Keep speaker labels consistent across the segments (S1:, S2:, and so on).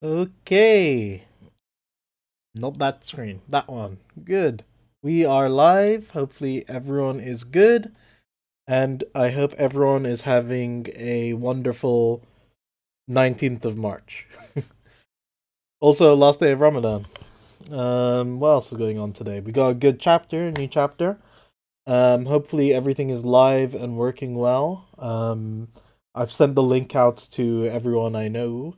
S1: Okay. Not that screen. That one. Good. We are live. Hopefully, everyone is good. And I hope everyone is having a wonderful 19th of March. Also, last day of Ramadan. What else is going on today? We got a good chapter, a new chapter. Hopefully, everything is live and working well. I've sent the link out to everyone I know.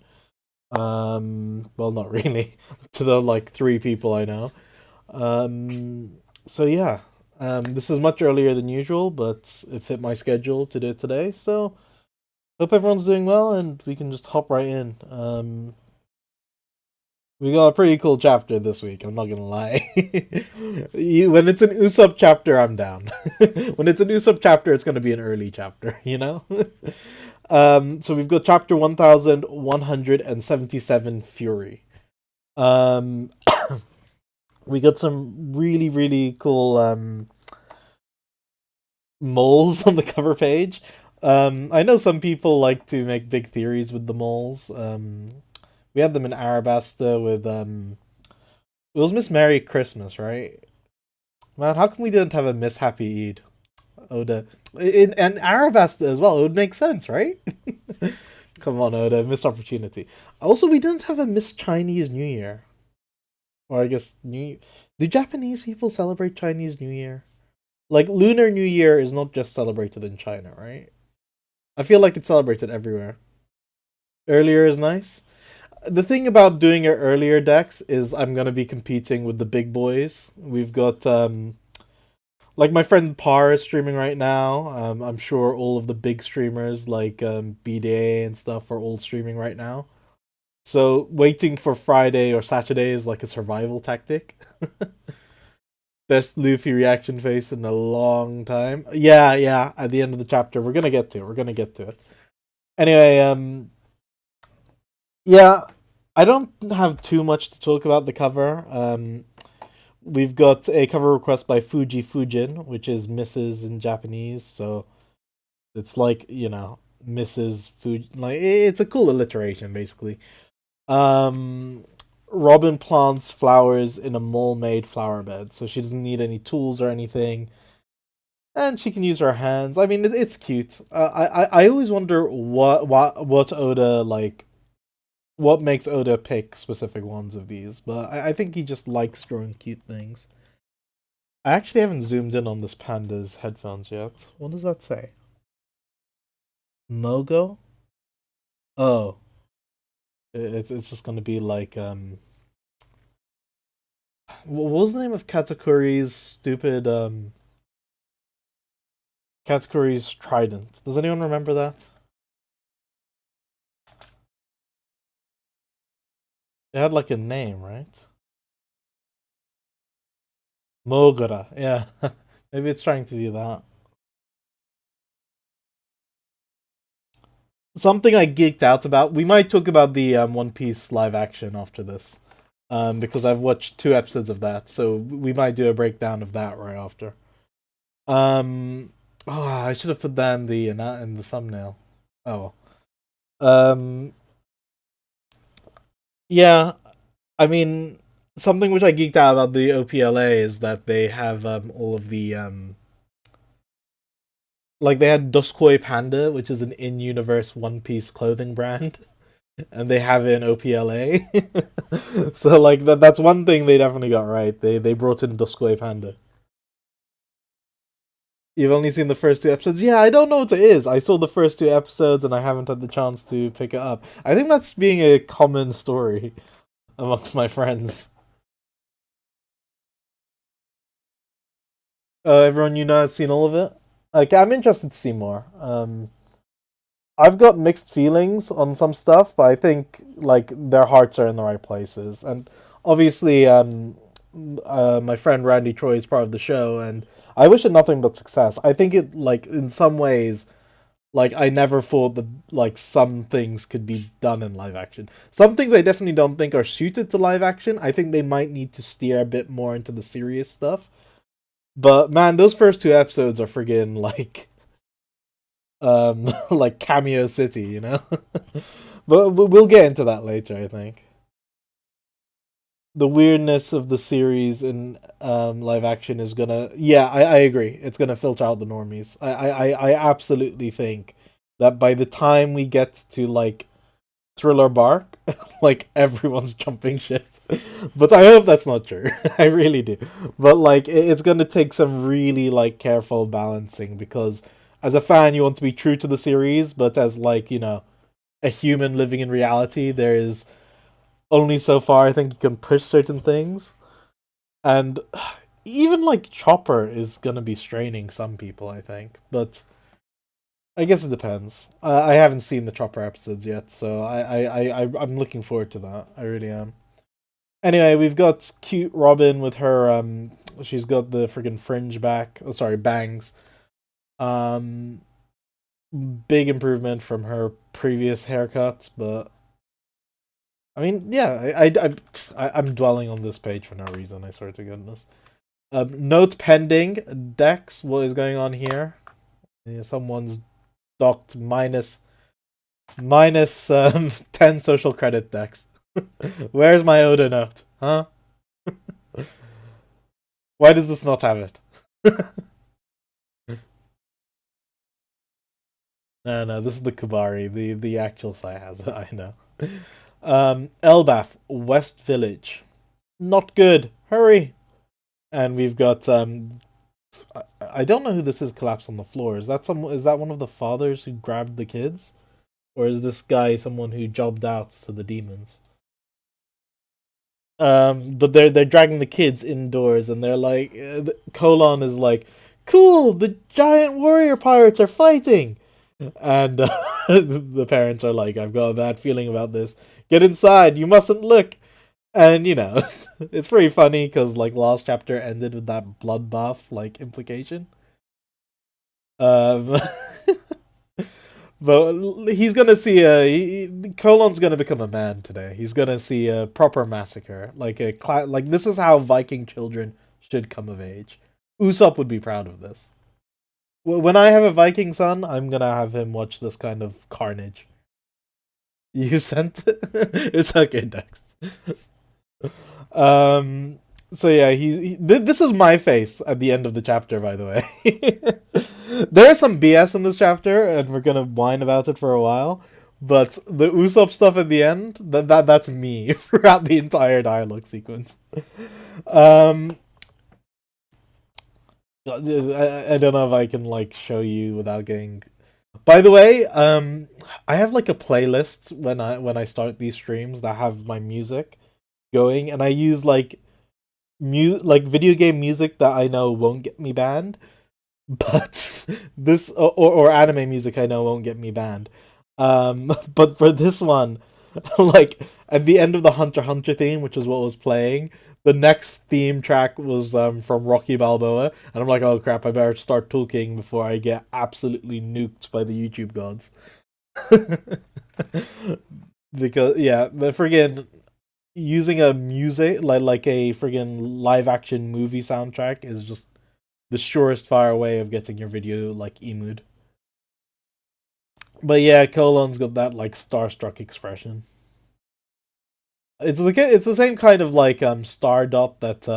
S1: Well, not really, to the like three people I know. So yeah, this is much earlier than usual, but it fit my schedule to do it today. So hope everyone's doing well, and we can just hop right in. We got a pretty cool chapter this week. I'm not gonna lie. When it's an Usopp chapter, I'm down. When it's an Usopp chapter, it's gonna be an early chapter. So we've got chapter 1177, Fury. Um, we got some really really cool moles on the cover page. I know some people like to make big theories with the moles. We had them in Arabasta with it was Miss Merry Christmas, right? Man, how come we didn't have a Miss Happy Eid? Oda. And Arabasta as well. It would make sense, right? Come on, Oda. Missed opportunity. Also, we didn't have a Miss Chinese New Year. Or I guess New. Do Japanese people celebrate Chinese New Year? Like Lunar New Year is not just celebrated in China, right? I feel like it's celebrated everywhere. Earlier is nice. The thing about doing it earlier, Dex, is I'm gonna be competing with the big boys. We've got like my friend Par is streaming right now. I'm sure all of the big streamers like BDA and stuff are all streaming right now. So waiting for Friday or Saturday is like a survival tactic. Best Luffy reaction face in a long time. Yeah, yeah. At the end of the chapter, we're gonna get to it. We're gonna get to it. Anyway, yeah. I don't have too much to talk about the cover. We've got a cover request by Fuji Fujin, which is Mrs. in Japanese. So it's like Mrs. Fuji. Like it's a cool alliteration, basically. Um, Robin plants flowers in a mole-made flower bed, so she doesn't need any tools or anything, and she can use her hands. I mean, it's cute. I always wonder what Oda like. What makes Oda pick specific ones of these? But I think he just likes drawing cute things. I actually haven't zoomed in on this panda's headphones yet. What does that say? Mogo? Oh, it's just gonna be like what was the name of Katakuri's stupid Katakuri's trident? Does anyone remember that? It had like a name, right? Mogura, yeah. Maybe it's trying to do that. Something I geeked out about. We might talk about the One Piece live action after this, because I've watched 2 episodes of that, so we might do a breakdown of that right after. Oh, I should have put that in the thumbnail. Oh, um, yeah. I mean, something which I geeked out about the OPLA is that they have all of the like they had Doskoi Panda, which is an in-universe One Piece clothing brand, and they have it in OPLA. So like that's one thing they definitely got right. They brought in Doskoi Panda. You've only seen the first 2 episodes? Yeah, I don't know what it is. I saw the first 2 episodes and I haven't had the chance to pick it up. I think that's being a common story amongst my friends. Everyone you know has seen all of it? Like, I'm interested to see more. I've got mixed feelings on some stuff, but I think like their hearts are in the right places. And obviously, my friend Randy Troy is part of the show, and I wish it nothing but success. I think it like in some ways, like I never thought that like some things could be done in live action. Some things I definitely don't think are suited to live action. I think they might need to steer a bit more into the serious stuff. But man, those first 2 episodes are friggin' like like Cameo City, you know. But we'll get into that later, I think. the weirdness of the series in live action is gonna, yeah, I agree, it's gonna filter out the normies. I absolutely think that by the time we get to like Thriller Bark, like everyone's jumping ship. But I hope that's not true. I really do. But like it's gonna take some really like careful balancing, because as a fan you want to be true to the series, but as like, a human living in reality, there is only so far I think you can push certain things. And even like Chopper is gonna be straining some people, I think. But I guess it depends. I haven't seen the Chopper episodes yet, so I'm looking forward to that. I really am. Anyway, we've got cute Robin with her. She's got the friggin' fringe back. Oh, sorry, bangs. Um, Big improvement from her previous haircut, but I mean, yeah, I'm dwelling on this page for no reason. I swear to goodness. Note pending. Dex, what is going on here? Yeah, someone's docked minus 10 social credit Dex. Where's my Oda note? Huh? Why does this not have it? No, this is the Kubari. The actual site has it, I know. Elbaph, West Village. Not good. Hurry. And we've got I don't know who this is collapsed on the floor. Is that one of the fathers who grabbed the kids? Or is this guy someone who jobbed out to the demons? But they're dragging the kids indoors, and they're like, Colon is like, cool, the giant warrior pirates are fighting, and the parents are like, I've got a bad feeling about this. Get inside, you mustn't look. And it's pretty funny because like last chapter ended with that bloodbath like implication. Um, But he's gonna see Colon's gonna become a man today. He's gonna see a proper massacre, like like this is how Viking children should come of age. Usopp would be proud of this. When I have a Viking son, I'm gonna have him watch this kind of carnage. You sent it? It's okay, Dex. Um. So yeah, this is my face at the end of the chapter. By the way, there's some BS in this chapter, and we're gonna whine about it for a while. But the Usopp stuff at the end, that's me throughout the entire dialogue sequence. Um, I don't know if I can like show you without getting. By the way, I have like a playlist when I start these streams that have my music going, and I use like like video game music that I know won't get me banned, but this or anime music I know won't get me banned. But for this one, like at the end of the Hunter x Hunter theme, which is what was playing, the next theme track was from Rocky Balboa, and I'm like, oh crap, I better start talking before I get absolutely nuked by the YouTube gods. Because yeah, the friggin' using a music like a friggin' live action movie soundtrack is just the surest fire way of getting your video like emoed. But yeah, Colon's got that like starstruck expression. It's the same kind of like star dot that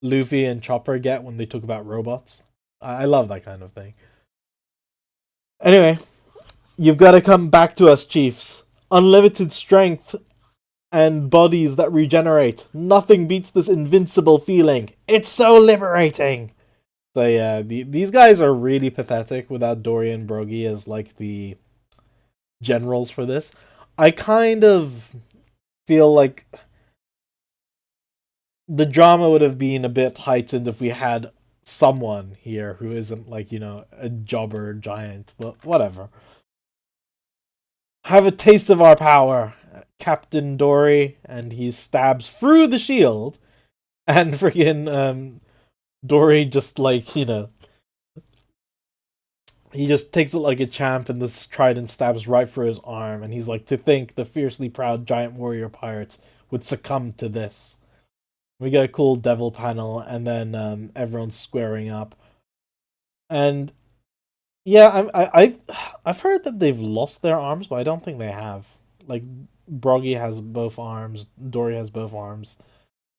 S1: Luffy and Chopper get when they talk about robots. I love that kind of thing. Anyway, you've got to come back to us, chiefs. Unlimited strength and bodies that regenerate. Nothing beats this invincible feeling. It's so liberating. So yeah, these guys are really pathetic without Dory and Brogy as like the generals for this. I kind of feel like the drama would have been a bit heightened if we had someone here who isn't like, a jobber giant. But whatever. Have a taste of our power, Captain Dory, and he stabs through the shield, and freaking Dory just like, he just takes it like a champ, and this trident stabs right through his arm, and he's like, to think the fiercely proud giant warrior pirates would succumb to this. We get a cool devil panel, and then everyone's squaring up, and yeah, I've heard that they've lost their arms, but I don't think they have. Like Broggy has both arms. Dory has both arms.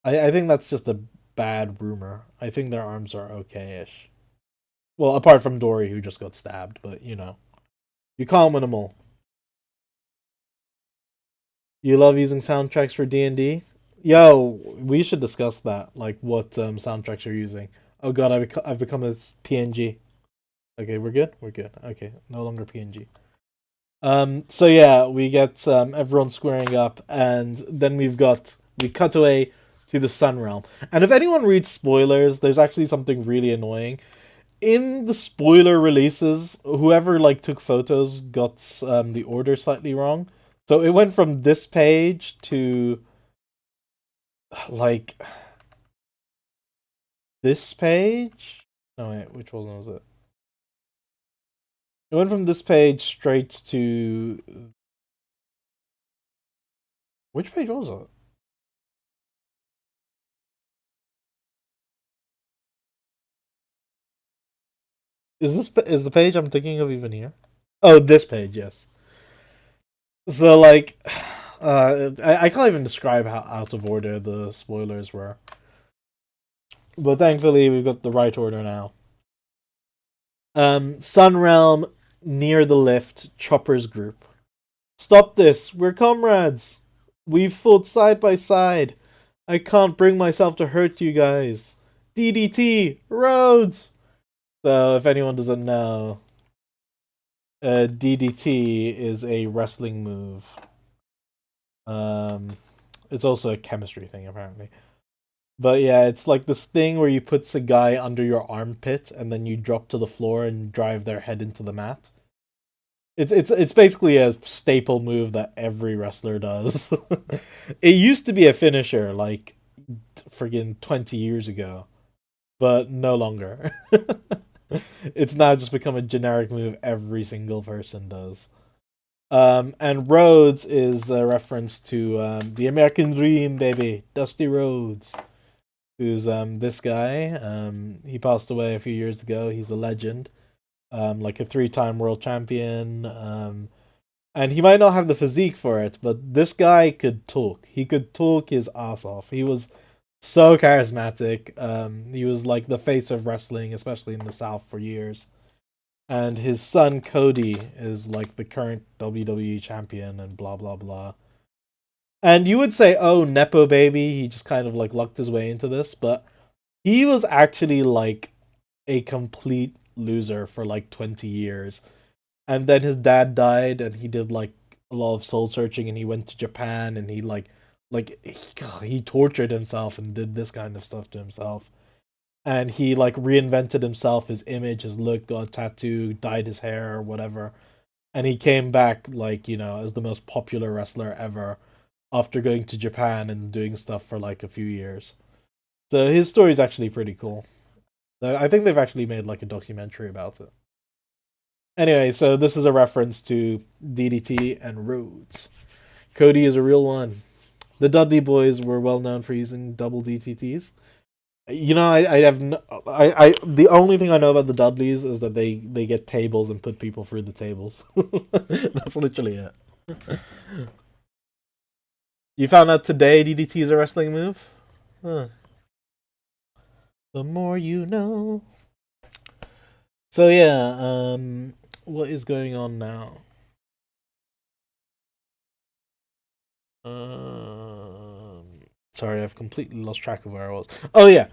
S1: I think that's just a bad rumor. I think their arms are okay-ish. Well, apart from Dory, who just got stabbed, but you can't win them all. You love using soundtracks for D&D? Yo, we should discuss that. Like, what soundtracks you're using. Oh god, I've become a PNG. Okay, we're good? We're good. Okay, no longer PNG. So yeah, we get everyone squaring up, and then we cut away to the Sun Realm. And if anyone reads spoilers, there's actually something really annoying. In the spoiler releases, whoever like took photos got the order slightly wrong. So it went from this page to like this page. No wait, which one was it? It went from this page straight to which page was it? Is the page I'm thinking of even here? Oh, this page, yes. So like, I can't even describe how out of order the spoilers were, but thankfully we've got the right order now. Sun Realm near the lift. Chopper's group. Stop this! We're comrades. We've fought side by side. I can't bring myself to hurt you guys. DDT Rhodes. So if anyone doesn't know, DDT is a wrestling move. It's also a chemistry thing apparently. But yeah, it's like this thing where you put a guy under your armpit and then you drop to the floor and drive their head into the mat. It's basically a staple move that every wrestler does. It used to be a finisher like friggin' 20 years ago, but no longer. It's now just become a generic move every single person does. And Rhodes is a reference to the American Dream, baby, Dusty Rhodes, who's this guy. He passed away a few years ago. He's a legend, like a three-time world champion. And he might not have the physique for it, but this guy could talk. He could talk his ass off. He was so charismatic. He was like the face of wrestling, especially in the South, for years. And his son Cody is like the current WWE champion and blah blah blah. And you would say, oh, Nepo baby, he just kind of like lucked his way into this, but he was actually like a complete loser for like 20 years. And then his dad died and he did like a lot of soul searching and he went to Japan and he tortured himself and did this kind of stuff to himself. And he like reinvented himself, his image, his look, got a tattoo, dyed his hair or whatever. And he came back like, as the most popular wrestler ever after going to Japan and doing stuff for like a few years. So his story is actually pretty cool. I think they've actually made like a documentary about it. Anyway, so this is a reference to DDT and Rhodes. Cody is a real one. The Dudley boys were well known for using double DTTs. I have no, I the only thing I know about the Dudleys is that they get tables and put people through the tables. That's literally it. You found out today DDT is a wrestling move? Huh. The more you know. So yeah, what is going on now? Sorry, I've completely lost track of where I was. Oh yeah,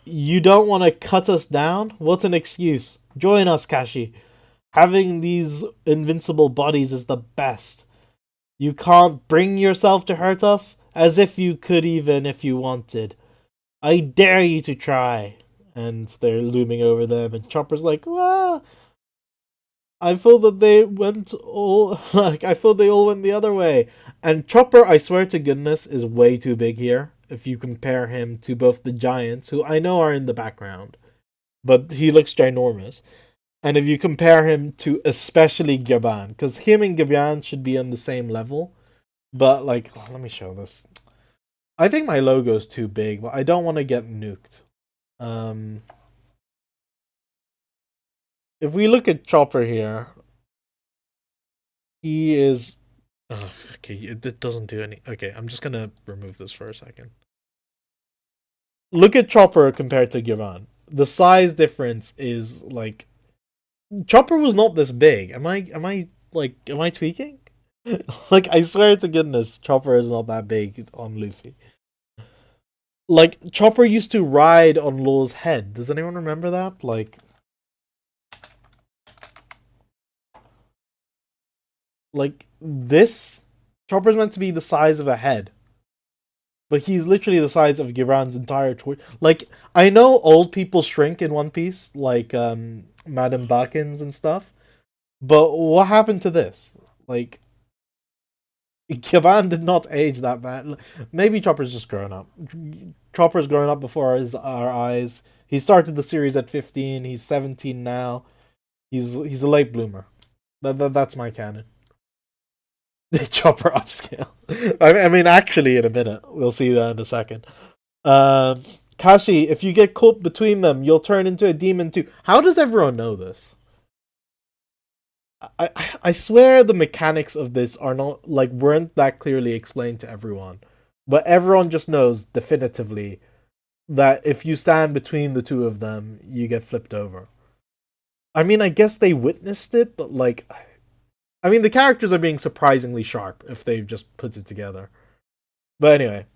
S1: you don't want to cut us down? What an excuse! Join us, Kashi. Having these invincible bodies is the best. You can't bring yourself to hurt us, as if you could even if you wanted. I dare you to try. And they're looming over them, and Chopper's like, "Wow, I feel that they went all like I feel they all went the other way." And Chopper, I swear to goodness, is way too big here. If you compare him to both the giants, who I know are in the background, but he looks ginormous. And if you compare him to especially Gaban, because him and Gaban should be on the same level, but like, let me show this. I think my logo is too big, but I don't want to get nuked. If we look at Chopper here, he is Okay, it doesn't do any. Okay, I'm just gonna remove this for a second. Look at Chopper compared to Giran. The size difference is like Chopper was not this big. Am I tweaking? Like I swear to goodness, Chopper is not that big on Luffy. Like Chopper used to ride on Law's head. Does anyone remember that? Like this Chopper's meant to be the size of a head, but he's literally the size of Giran's entire torso. Like I know old people shrink in One Piece, like Madame Bakins and stuff. But what happened to this? Like Giran did not age that bad. Maybe Chopper's just grown up. Chopper's grown up before our eyes. He started the series at 15. He's 17 now. He's a late bloomer. That's my canon. Chopper upscale. I mean, actually, in a minute, we'll see that in a second. Um, Kashi, if you get caught between them, you'll turn into a demon too. How does everyone know this? I swear the mechanics of this are not like weren't that clearly explained to everyone, but everyone just knows definitively that if you stand between the two of them, you get flipped over. I mean, I guess they witnessed it, but like, I mean, the characters are being surprisingly sharp if they've just put it together. But anyway,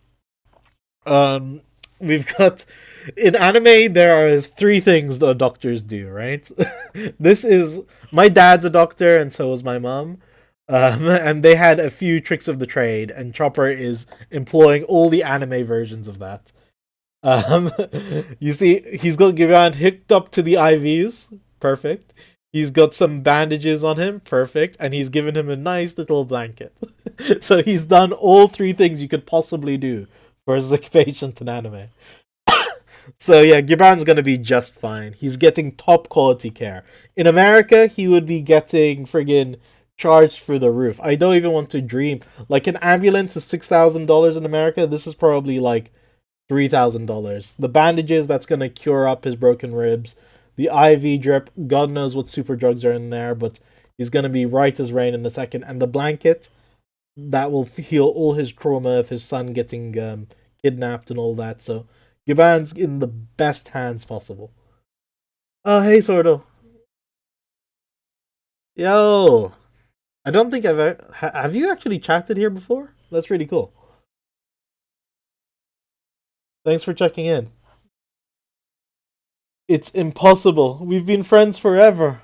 S1: um, we've got in anime there are three things the doctors do, right? This is my dad's a doctor, and so was my mom. And they had a few tricks of the trade, and Chopper is employing all the anime versions of that. Um, you see, he's got Givan hooked up to the IVs, perfect. He's got some bandages on him, perfect, and he's given him a nice little blanket. So he's done all three things you could possibly do for a sick patient in anime. So yeah, Gibran's gonna be just fine. He's getting top quality care. In America, he would be getting friggin' charged for the roof. I don't even want to dream. Like an ambulance is $6,000 in America. This is probably like $3,000. The bandages that's gonna cure up his broken ribs. The IV drip. God knows what super drugs are in there, but he's gonna be right as rain in a second. And the blanket that will heal all his trauma of his son getting kidnapped and all that. So Giban's in the best hands possible. Oh, hey, Sordo. Yo. I don't think have you actually chatted here before? That's really cool. Thanks for checking in. It's impossible. We've been friends forever.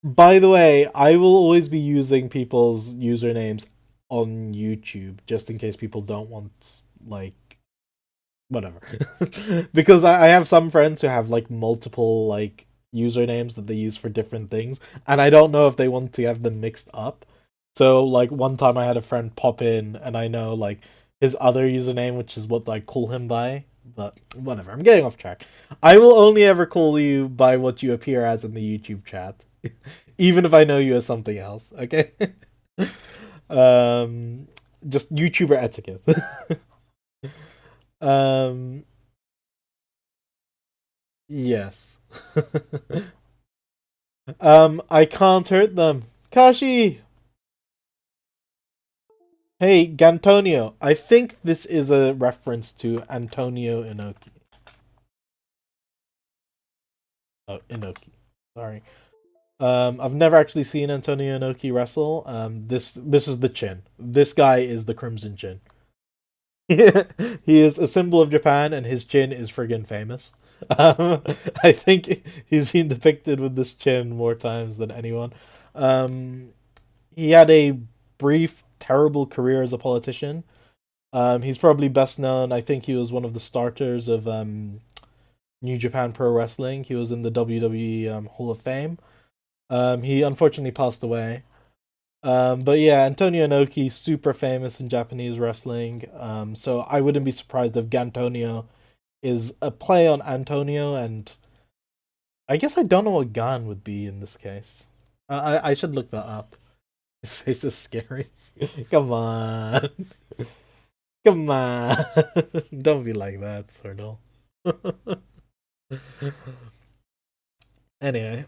S1: By the way, I will always be using people's usernames on YouTube just in case people don't want like whatever. Because I have some friends who have like multiple like usernames that they use for different things, and I don't know if they want to have them mixed up. So like one time I had a friend pop in and I know like his other username, which is what I call him by, but whatever. I'm getting off track. I will only ever call you by what you appear as in the YouTube chat. Even if I know you as something else, okay? um just YouTuber etiquette. um yes. I can't hurt them. Kashi! Hey, Gantonio. I think this is a reference to Antonio Inoki. Oh, Inoki. Sorry. I've never actually seen Antonio Inoki wrestle. This is the chin. This guy is the Crimson Chin. He is a symbol of Japan, and his chin is friggin' famous. Um, I think he's been depicted with this chin more times than anyone. Um, he had a brief, terrible career as a politician. He's probably best known. I think he was one of the starters of New Japan Pro Wrestling. He was in the WWE Hall of Fame. He unfortunately passed away. But yeah, Antonio Inoki, super famous in Japanese wrestling. So I wouldn't be surprised if Gantonio is a play on Antonio, and I guess I don't know what Gan would be in this case. I should look that up. His face is scary. Come on. Come on. Don't be like that, Sordal. Anyway,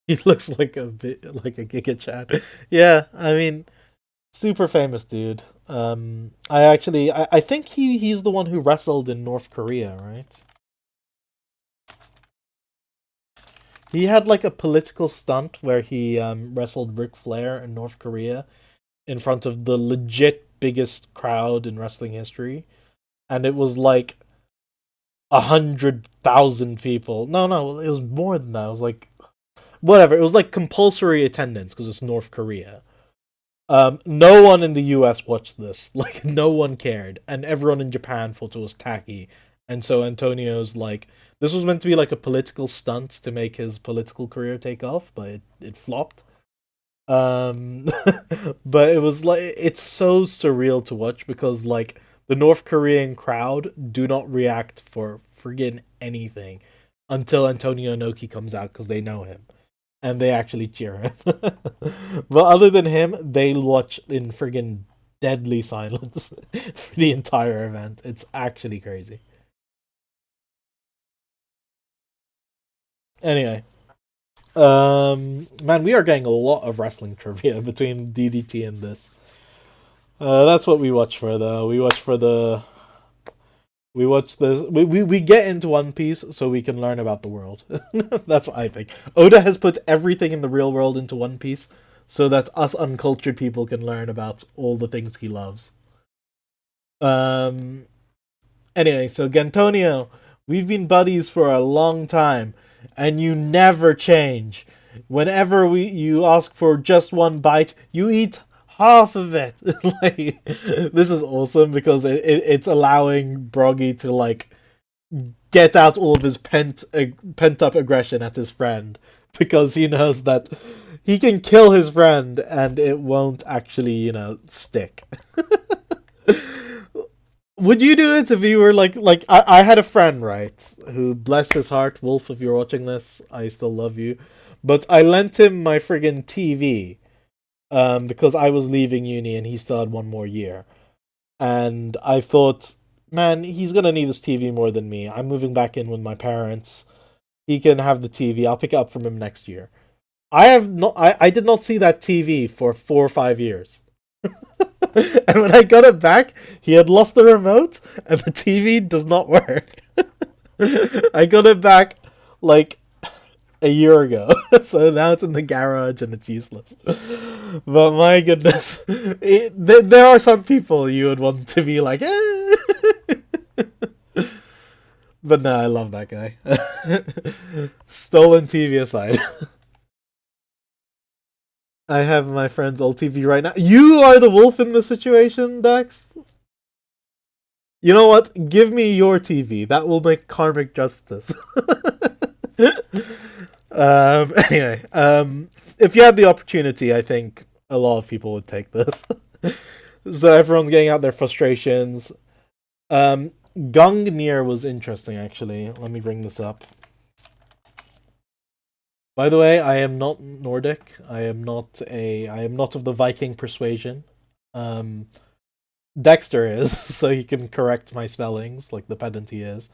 S1: He looks like a bit like a Giga Chad. Yeah, I mean, super famous dude. I think he's the one who wrestled in North Korea, right? He had like a political stunt where he wrestled Ric Flair in North Korea in front of the legit biggest crowd in wrestling history, and it was like 100,000 people. No, it was more than that. It was like whatever. It was like compulsory attendance because it's North Korea. No one in the U.S. watched this. Like no one cared, and everyone in Japan thought it was tacky. And so Antonio's like, this was meant to be like a political stunt to make his political career take off, but it flopped. Um, but it was like it's so surreal to watch because like the North Korean crowd do not react for friggin' anything until Antonio Inoki comes out because they know him and they actually cheer him. But other than him, they watch in friggin' deadly silence for the entire event. It's actually crazy. Anyway, man, we are getting a lot of wrestling trivia between DDT and this. That's what we watch for, though. We watch this. We get into One Piece so we can learn about the world. That's what I think. Oda has put everything in the real world into One Piece so that us uncultured people can learn about all the things he loves. Um. Anyway, so Gantonio, we've been buddies for a long time, and you never change. Whenever you ask for just one bite, you eat half of it. Like this is awesome because it's allowing Broggy to like get out all of his pent up aggression at his friend because he knows that he can kill his friend and it won't actually stick. Would you do it if you were like I had a friend, right, who, bless his heart, Wolf, if you're watching this, I still love you, but I lent him my friggin' TV because I was leaving uni and he still had one more year. And I thought, man, he's gonna need this TV more than me. I'm moving back in with my parents. He can have the TV. I'll pick it up from him next year. I did not see that TV for 4 or 5 years. And when I got it back, he had lost the remote and the TV does not work. I got it back like a year ago, so now it's in the garage and it's useless. But my goodness, there are some people you would want to be like, eh. But no, I love that guy. Stolen TV aside, I have my friend's old TV right now. You are the wolf in the situation, Dax. You know what? Give me your TV. That will make karmic justice. Anyway, if you had the opportunity, I think a lot of people would take this. So everyone's getting out their frustrations. Gungnir was interesting, actually. Let me bring this up. By the way, I am not Nordic. I am not of the Viking persuasion. Um, Dexter is, so he can correct my spellings, like the pedant he is.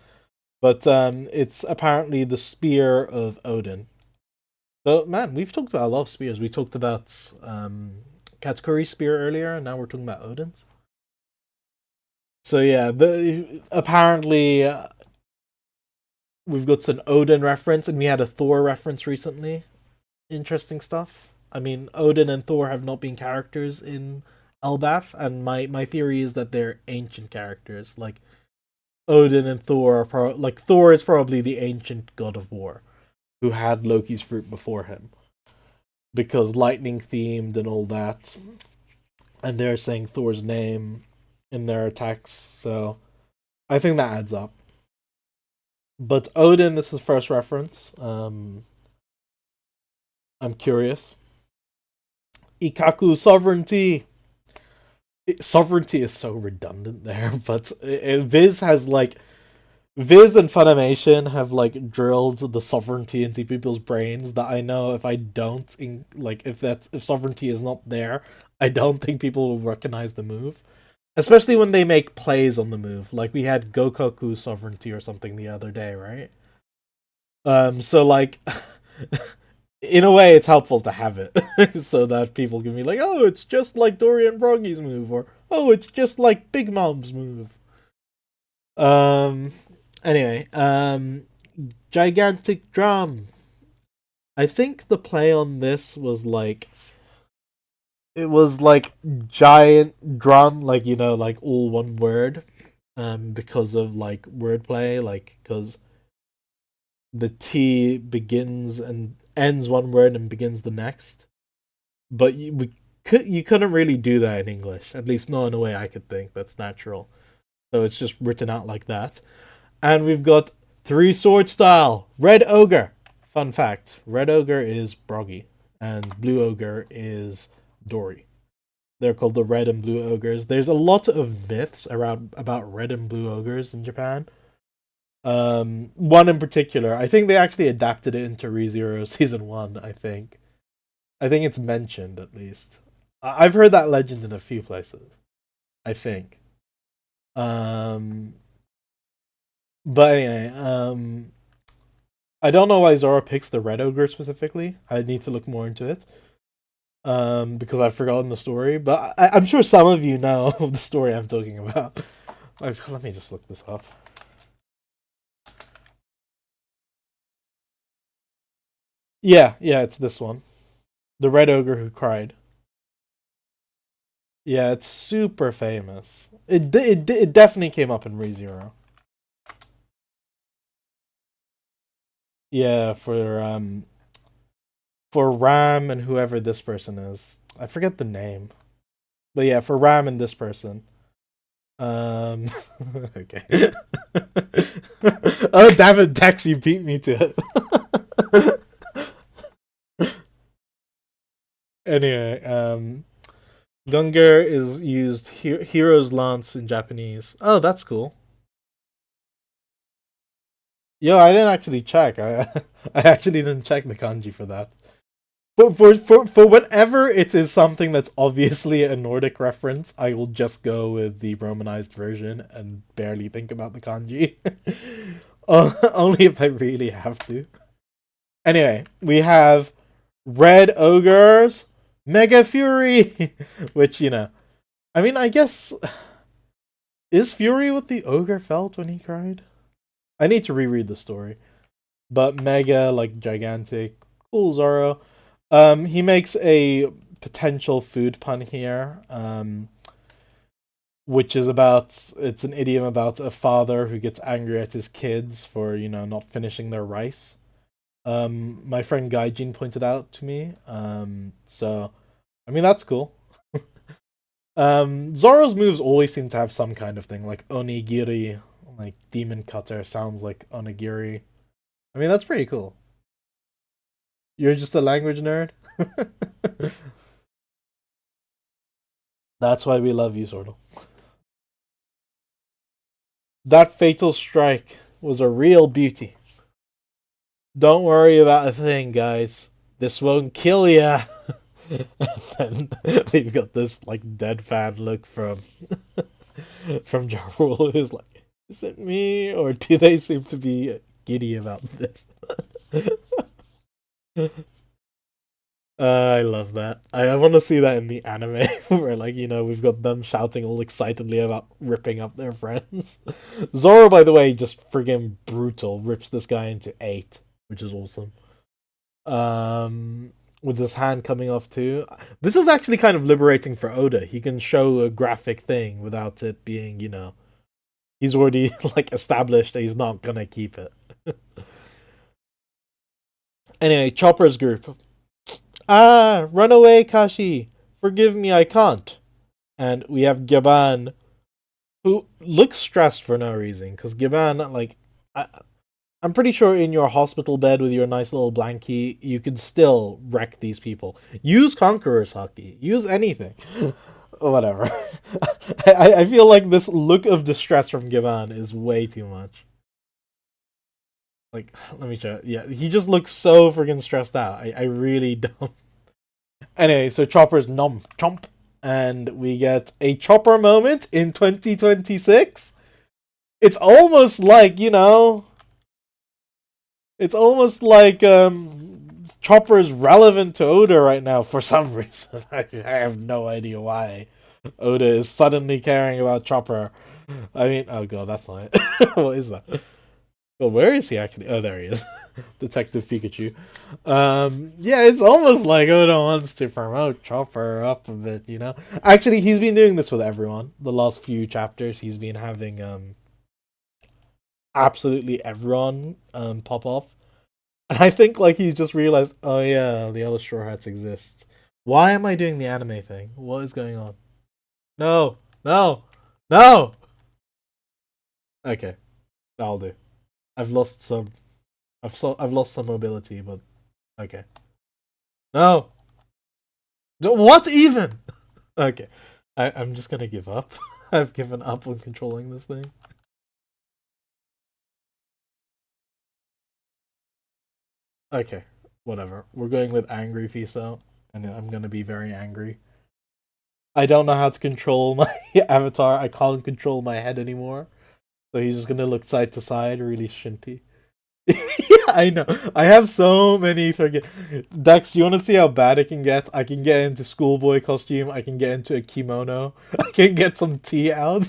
S1: But it's apparently the spear of Odin. So, man, we've talked about a lot of spears. We talked about Katakuri's spear earlier, and now we're talking about Odin's. So yeah, apparently we've got an Odin reference, and we had a Thor reference recently. Interesting stuff. I mean, Odin and Thor have not been characters in Elbaph, and my theory is that they're ancient characters. Like Odin and Thor are like Thor is probably the ancient god of war who had Loki's fruit before him because lightning themed and all that. And they're saying Thor's name in their attacks, so I think that adds up. But Odin, this is first reference. I'm curious. Ikaku sovereignty. Sovereignty is so redundant there, but Viz has like Viz and Funimation have like drilled the sovereignty into people's brains that I know if I don't if sovereignty is not there, I don't think people will recognize the move. Especially when they make plays on the move. Like we had Gokoku sovereignty or something the other day, right? So like in a way, it's helpful to have it so that people can be like, "Oh, it's just like Dorian Broggy's move," or "Oh, it's just like Big Mom's move." Um. Anyway, gigantic drum. I think the play on this was like it was like giant drum, like like all one word. Because of like wordplay, like because the T begins and ends one word and begins the next. But you couldn't really do that in English, at least not in a way I could think that's natural. So it's just written out like that. And we've got three sword style red ogre. Fun fact: red ogre is Broggy, and blue ogre is Dory. They're called the red and blue ogres. There's a lot of myths around about red and blue ogres in Japan. One in particular, I think they actually adapted it into ReZero season 1. I think it's mentioned at least. I've heard that legend in a few places. I think. Um, but anyway, I don't know why Zora picks the red ogre specifically. I need to look more into it. Because I've forgotten the story, but I'm sure some of you know of the story I'm talking about. Let me just look this up. Yeah, it's this one. The red ogre who cried. Yeah, it's super famous. It definitely came up in ReZero. Yeah, for Ram and whoever this person is. I forget the name. But yeah, for Ram and this person. Okay. Oh damn it, Dex, you beat me to it. Anyway, Gungar is used hero's lance in Japanese. Oh, that's cool. Yo, I didn't actually check. I actually didn't check the kanji for that. But for whenever it is something that's obviously a Nordic reference, I will just go with the Romanized version and barely think about the kanji. Only if I really have to. Anyway, we have Red Ogres, Mega Fury, which, I mean, I guess, is Fury what the ogre felt when he cried? I need to reread the story. But Mega, like gigantic, cool Zoro. He makes a potential food pun here, which is it's an idiom about a father who gets angry at his kids for, not finishing their rice. My friend Gaijin pointed out to me. So, I mean, that's cool. Zoro's moves always seem to have some kind of thing, like onigiri, like demon cutter sounds like onigiri. I mean, that's pretty cool. You're just a language nerd? That's why we love you, Zordle. That fatal strike was a real beauty. Don't worry about a thing, guys. This won't kill ya. And then we've got this like dead fan look from Ja Rule, who's like, is it me or do they seem to be giddy about this? I love that. I want to see that in the anime where, like, we've got them shouting all excitedly about ripping up their friends. Zoro, by the way, just friggin' brutal. Rips this guy into 8, which is awesome. With his hand coming off too. This is actually kind of liberating for Oda. He can show a graphic thing without it being, he's already like established that he's not gonna keep it. Anyway, Chopper's group. Ah, run away, Kashi. Forgive me, I can't. And we have Gaban, who looks stressed for no reason. Because Gaban, like, I'm pretty sure in your hospital bed with your nice little blankie, you could still wreck these people. Use Conqueror's Haki. Use anything. Whatever. I feel like this look of distress from Gaban is way too much. Like, let me show. Yeah, he just looks so freaking stressed out. I really don't. Anyway, so Chopper's nom chomp, and we get a Chopper moment in 2026. It's almost like, Chopper Chopper is relevant to Oda right now for some reason. I have no idea why Oda is suddenly caring about Chopper. I mean, oh god, that's not it. What is that? Well, where is he actually? Oh, there he is. Detective Pikachu. Yeah, it's almost like Oda wants to promote Chopper up a bit, you know? Actually, he's been doing this with everyone. The last few chapters, he's been having absolutely everyone pop off. And I think like he's just realized, oh yeah, the other Straw Hats exist. Why am I doing the anime thing? What is going on? No, no, no. Okay, that'll do. I've lost some. I've lost some mobility, but okay. No, what even? Okay, I'm just gonna give up. I've given up on controlling this thing. Okay, whatever. We're going with angry Fiso, and I'm gonna be very angry. I don't know how to control my avatar. I can't control my head anymore. So he's just gonna look side to side, really shinty. Yeah, I know. I have so many forget. Dex, do you want to see how bad it can get? I can get into schoolboy costume. I can get into a kimono. I can get some tea out.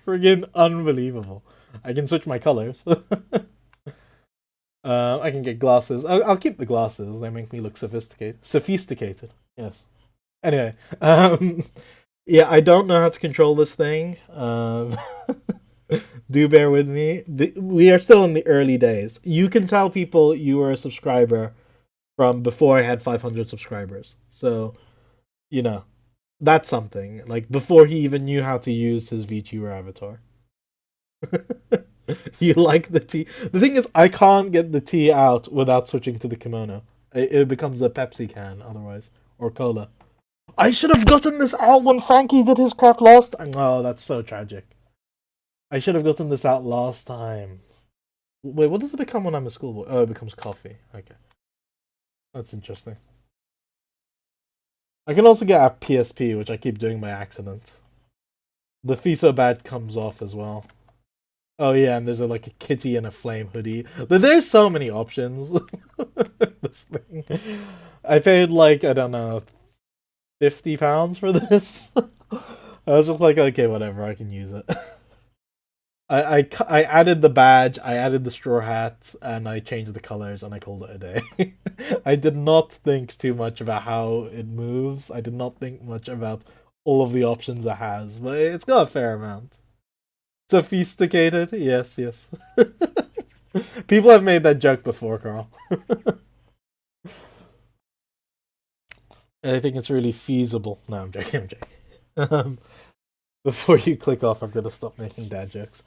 S1: Friggin' unbelievable. I can switch my colors. I can get glasses. I'll keep the glasses. They make me look sophisticated. Sophisticated. Yes. Anyway, yeah, I don't know how to control this thing. Do bear with me. We are still in the early days. You can tell people you were a subscriber from before I had 500 subscribers. So, you know, that's something. Like before he even knew how to use his VTuber avatar. You like the tea? The thing is, I can't get the tea out without switching to the kimono. It becomes a Pepsi can otherwise, or cola. I should have gotten this out when Frankie did his crap last time. Oh, that's so tragic. I should have gotten this out last time. Wait, what does it become when I'm a schoolboy? Oh, it becomes coffee. Okay. That's interesting. I can also get a PSP, which I keep doing by accident. The Fiso badge comes off as well. Oh yeah, and there's like a kitty and a flame hoodie. There's so many options. This thing. I paid like, I don't know, £50 for this. I was just like, okay, whatever, I can use it. I added the badge, I added the straw hat, and I changed the colors, and I called it a day. I did not think too much about how it moves. I did not think much about all of the options it has, but it's got a fair amount. Sophisticated, yes, yes. People have made that joke before, Carl. I think it's really feasible. No, I'm joking. I'm joking. Before you click off, I'm gonna stop making dad jokes.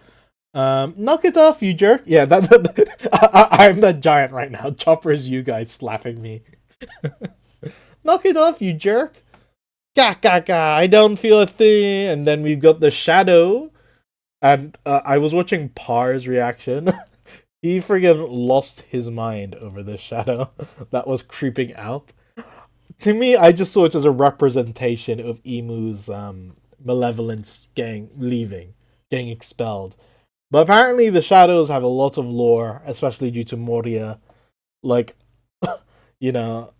S1: Knock it off, you jerk! Yeah, I'm that giant right now. Chopper is you guys slapping me. Knock it off, you jerk! Ga ga ga! I don't feel a thing. And then we've got the shadow. And I was watching Par's reaction. He friggin' lost his mind over this shadow that was creeping out. To me, I just saw it as a representation of Emu's malevolence getting expelled. But apparently the shadows have a lot of lore, especially due to Moria. Like, you know,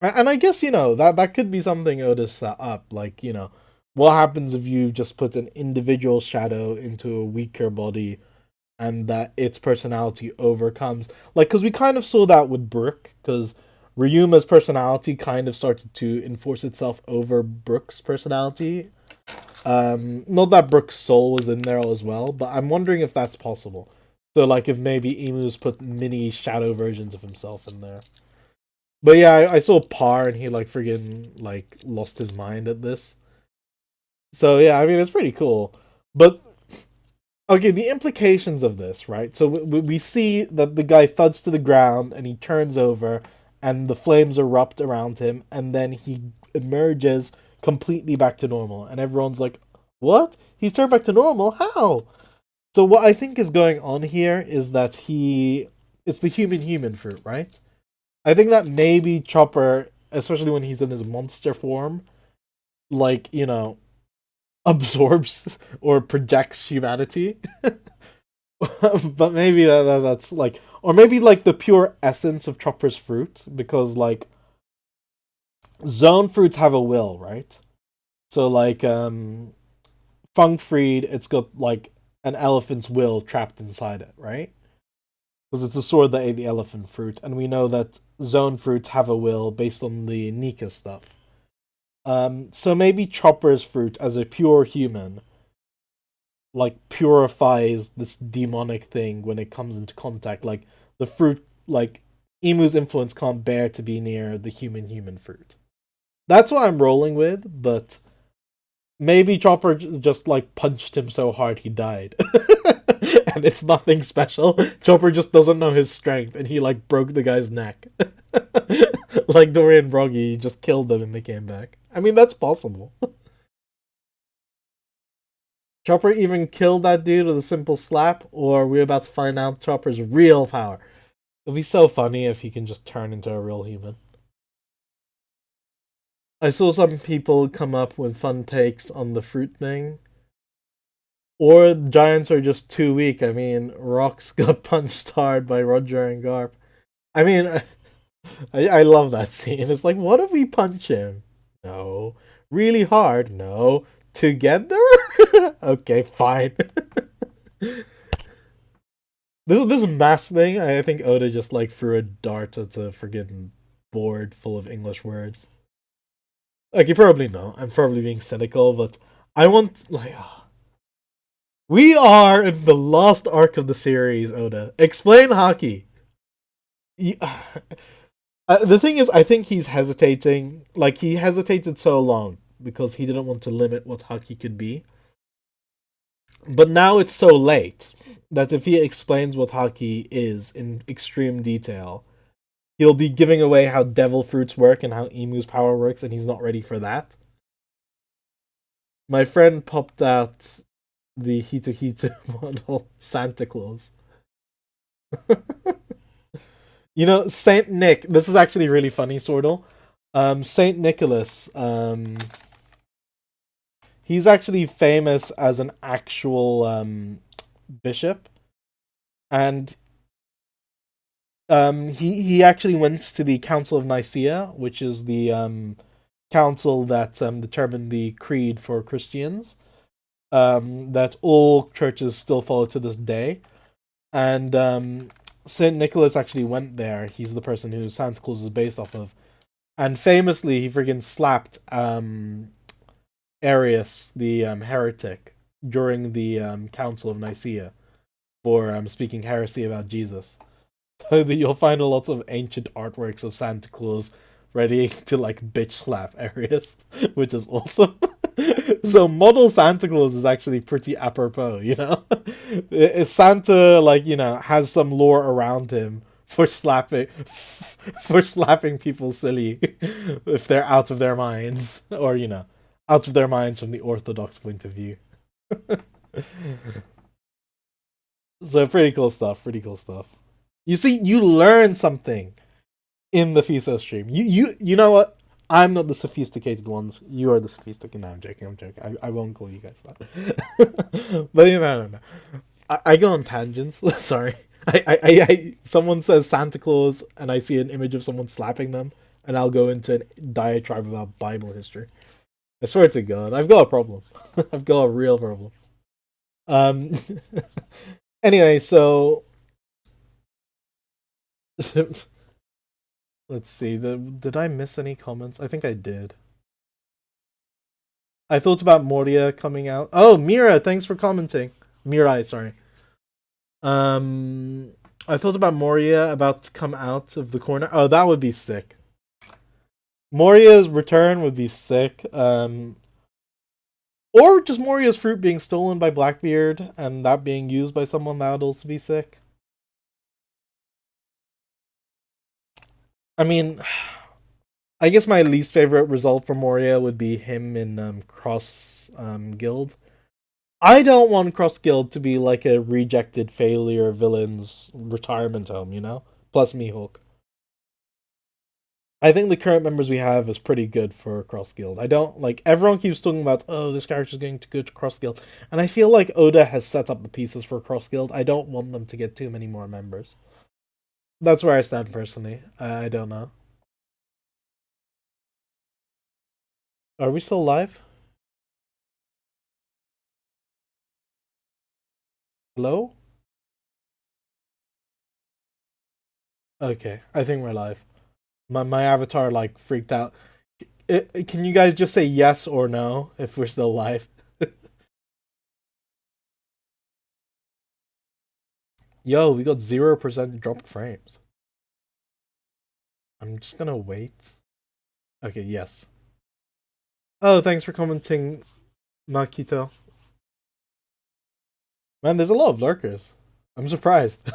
S1: and I guess, you know, that could be something Oda set up. Like, you know, what happens if you just put an individual shadow into a weaker body and that its personality overcomes? Like, because we kind of saw that with Brook, because Ryuma's personality kind of started to enforce itself over Brook's personality. Not that Brook's soul was in there as well, but I'm wondering if that's possible. So, like, if maybe Emu's put mini shadow versions of himself in there. But yeah, I saw Par and he, like, friggin', like, lost his mind at this. So yeah, I mean, it's pretty cool. But, okay, the implications of this, right? So we see that the guy thuds to the ground and he turns over and the flames erupt around him and then he emerges completely back to normal. And everyone's like, what? He's turned back to normal? How? So what I think is going on here is that it's the human fruit, right? I think that maybe Chopper, especially when he's in his monster form, like, you know, absorbs or projects humanity. But maybe that's like, or maybe like the pure essence of Chopper's fruit, because like zone fruits have a will, right? So like Funkfried, it's got like an elephant's will trapped inside it, right? Because it's a sword that ate the elephant fruit, and we know that zone fruits have a will based on the Nika stuff. So maybe Chopper's fruit, as a pure human, like purifies this demonic thing when it comes into contact. Like the fruit, like Emu's influence can't bear to be near the human fruit. That's what I'm rolling with, but maybe Chopper just like punched him so hard he died. And it's nothing special. Chopper just doesn't know his strength and he like broke the guy's neck. Like Dorian Broggy, he just killed them and they came back. I mean, that's possible. Chopper even killed that dude with a simple slap, or we're about to find out Chopper's real power. It'll be so funny if he can just turn into a real human. I saw some people come up with fun takes on the fruit thing. Or the Giants are just too weak. I mean, Rocks got punched hard by Roger and Garp. I mean, I love that scene. It's like, what if we punch him? No. Really hard? No. Together? Okay, fine. This mass thing, I think Oda just like threw a dart at a friggin' board full of English words. Like, you probably know. I'm probably being cynical, but I want, like, we are in the last arc of the series, Oda. Explain hockey. The thing is, I think he's hesitating. Like, he hesitated so long because he didn't want to limit what hockey could be. But now it's so late that if he explains what hockey is in extreme detail, he'll be giving away how devil fruits work and how Emu's power works, and he's not ready for that. My friend popped out the Hito model Santa Claus. You know, Saint Nick. This is actually really funny, Sordal. Saint Nicholas. He's actually famous as an actual bishop, and he actually went to the Council of Nicaea, which is the council that determined the creed for Christians. That all churches still follow to this day, and Saint Nicholas actually went there. He's the person who Santa Claus is based off of, and famously, he friggin' slapped Arius, the heretic, during the Council of Nicaea for speaking heresy about Jesus. So that you'll find a lot of ancient artworks of Santa Claus ready to like bitch slap Arius, which is awesome. So model Santa Claus is actually pretty apropos, you know? Santa, like, you know, has some lore around him for slapping people silly if they're out of their minds, or you know, out of their minds from the orthodox point of view. So pretty cool stuff, pretty cool stuff. You see, you learn something in the FISO stream. You know what? I'm not the sophisticated ones. You are the sophisticated. No, I'm joking. I'm joking. I won't call you guys that. But you know, no. I go on tangents. Sorry. Someone says Santa Claus, and I see an image of someone slapping them, and I'll go into a diatribe about Bible history. I swear to God, I've got a problem. I've got a real problem. Um. Anyway, so let's see. Did I miss any comments? I think I did. I thought about Moria coming out. Oh, Mira, thanks for commenting. Mirai, sorry. Um, I thought about Moria about to come out of the corner. Oh, that would be sick. Moria's return would be sick. Or just Moria's fruit being stolen by Blackbeard and that being used by someone, that would also be sick. I mean, I guess my least favorite result for Moria would be him in Cross Guild. I don't want Cross Guild to be like a rejected failure villain's retirement home, you know? Plus Mihawk. I think the current members we have is pretty good for cross guild. I don't like everyone keeps talking about, oh, this character's going to go to cross guild, and I feel like Oda has set up the pieces for cross guild. I don't want them to get too many more members. That's where I stand personally. I don't know. Are we still live? Hello? Okay, I think we're live. My avatar like freaked out. Can you guys just say yes or no if we're still live? Yo, we got 0% dropped frames. I'm just gonna wait. Okay, yes. Oh, thanks for commenting, Makito. Man, there's a lot of lurkers. I'm surprised.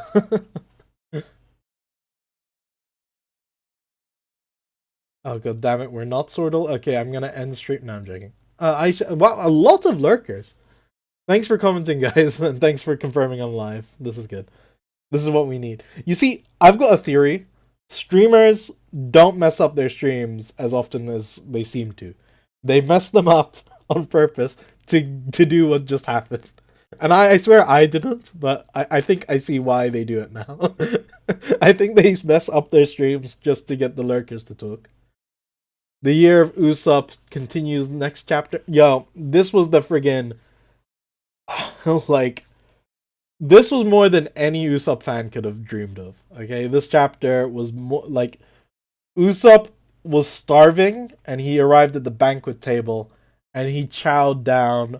S1: Oh god damn it, we're not Swordle. Okay, I'm gonna end stream. No, I'm joking. Wow, a lot of lurkers. Thanks for commenting, guys, and thanks for confirming I'm live. This is good. This is what we need. You see, I've got a theory. Streamers don't mess up their streams as often as they seem to. They mess them up on purpose to do what just happened. And I swear I didn't, but I think I see why they do it now. I think they mess up their streams just to get the lurkers to talk. The year of Usopp continues next chapter. Yo, this was the friggin' like this was more than any Usopp fan could have dreamed of. Okay, this chapter was more like Usopp was starving and he arrived at the banquet table and he chowed down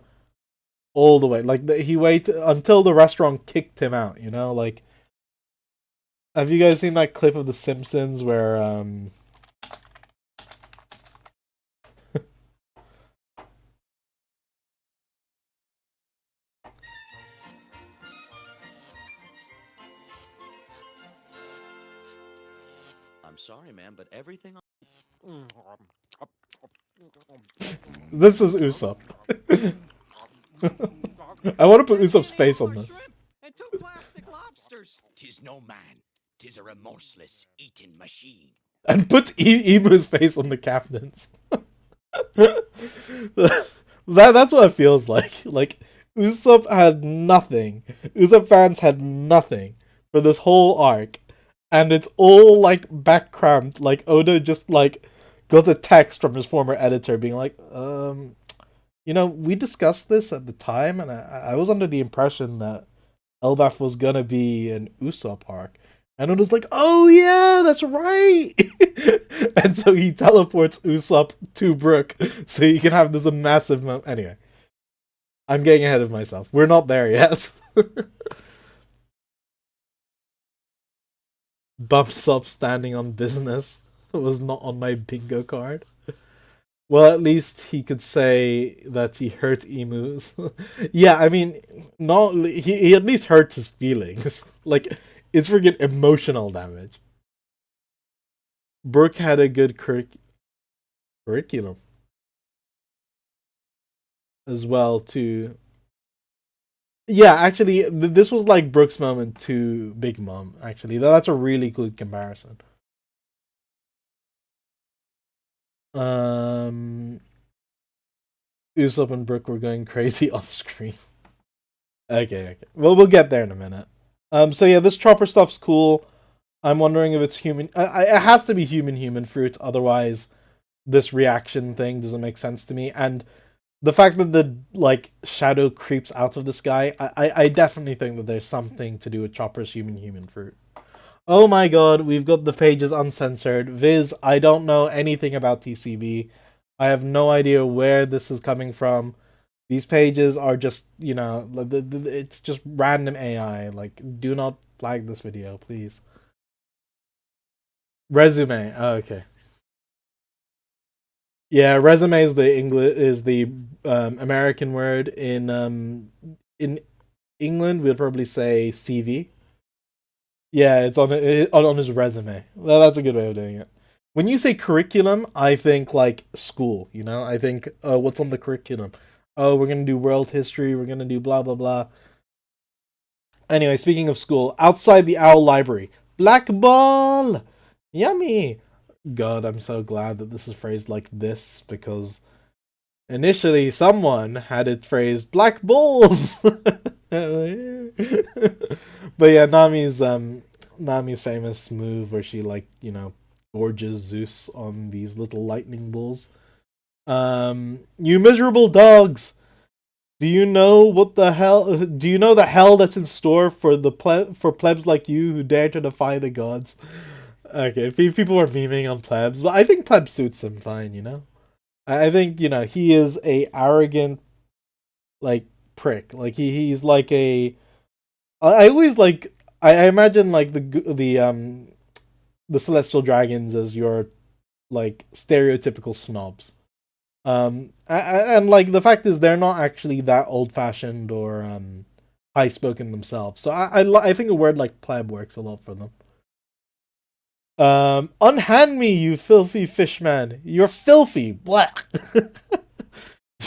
S1: all the way. Like he waited until the restaurant kicked him out. You know, like have you guys seen that clip of The Simpsons where
S2: I'm sorry, man, but everything.
S1: this is Usopp. I want to put Usopp's face on this.
S2: And 2 plastic lobsters. Tis no man, tis a remorseless eating machine.
S1: And put Emu's face on the captain's. That's what it feels like. Like Usopp had nothing. Usopp fans had nothing for this whole arc, and it's all like backcramped. Like Oda just like got a text from his former editor being like, we discussed this at the time, and I was under the impression that Elbaph was gonna be an Usopp arc. And Oda's like, oh yeah, that's right! And so he teleports Usopp to Brook so he can have this massive moment. Anyway, I'm getting ahead of myself. We're not there yet. Bumps up standing on business. It was not on my bingo card. Well, at least he could say that he hurt emus. Yeah, I mean, no, he at least hurt his feelings. Like, it's freaking emotional damage. Brooke had a good curriculum as well, too. Yeah, actually, this was like Brooke's moment to Big Mom, actually. That's a really good comparison. Usopp and Brooke were going crazy off screen. Okay. Well, we'll get there in a minute. So yeah, this chopper stuff's cool. I'm wondering if it's human. It has to be human fruit, otherwise, this reaction thing doesn't make sense to me. And the fact that the like shadow creeps out of the sky, I definitely think that there's something to do with Chopper's human fruit. Oh my god, we've got the pages uncensored. Viz, I don't know anything about TCB. I have no idea where this is coming from. These pages are just, it's just random AI. Like, do not flag this video, please. Resume. Oh, okay. Yeah, resume is the American word. In England, we'd probably say CV. Yeah, it's on his resume. Well, that's a good way of doing it. When you say curriculum, I think like school. I think what's on the curriculum. Oh, we're gonna do world history. We're gonna do blah blah blah. Anyway, speaking of school, outside the Owl Library, black ball, yummy. God, I'm so glad that this is phrased like this because initially someone had it phrased black bulls. But yeah, Nami's famous move where she like, gorges Zeus on these little lightning bulls. You miserable dogs. Do you know what the hell? Do you know the hell that's in store for for plebs like you who dare to defy the gods? Okay, people are memeing on plebs, but I think pleb suits him fine. I think he is a arrogant like prick. Like he's like a. I always like. I imagine like the celestial dragons as your like stereotypical snobs. And like the fact is they're not actually that old fashioned or high spoken themselves. So I think a word like pleb works a lot for them. Unhand me, you filthy fishman. You're filthy. Black.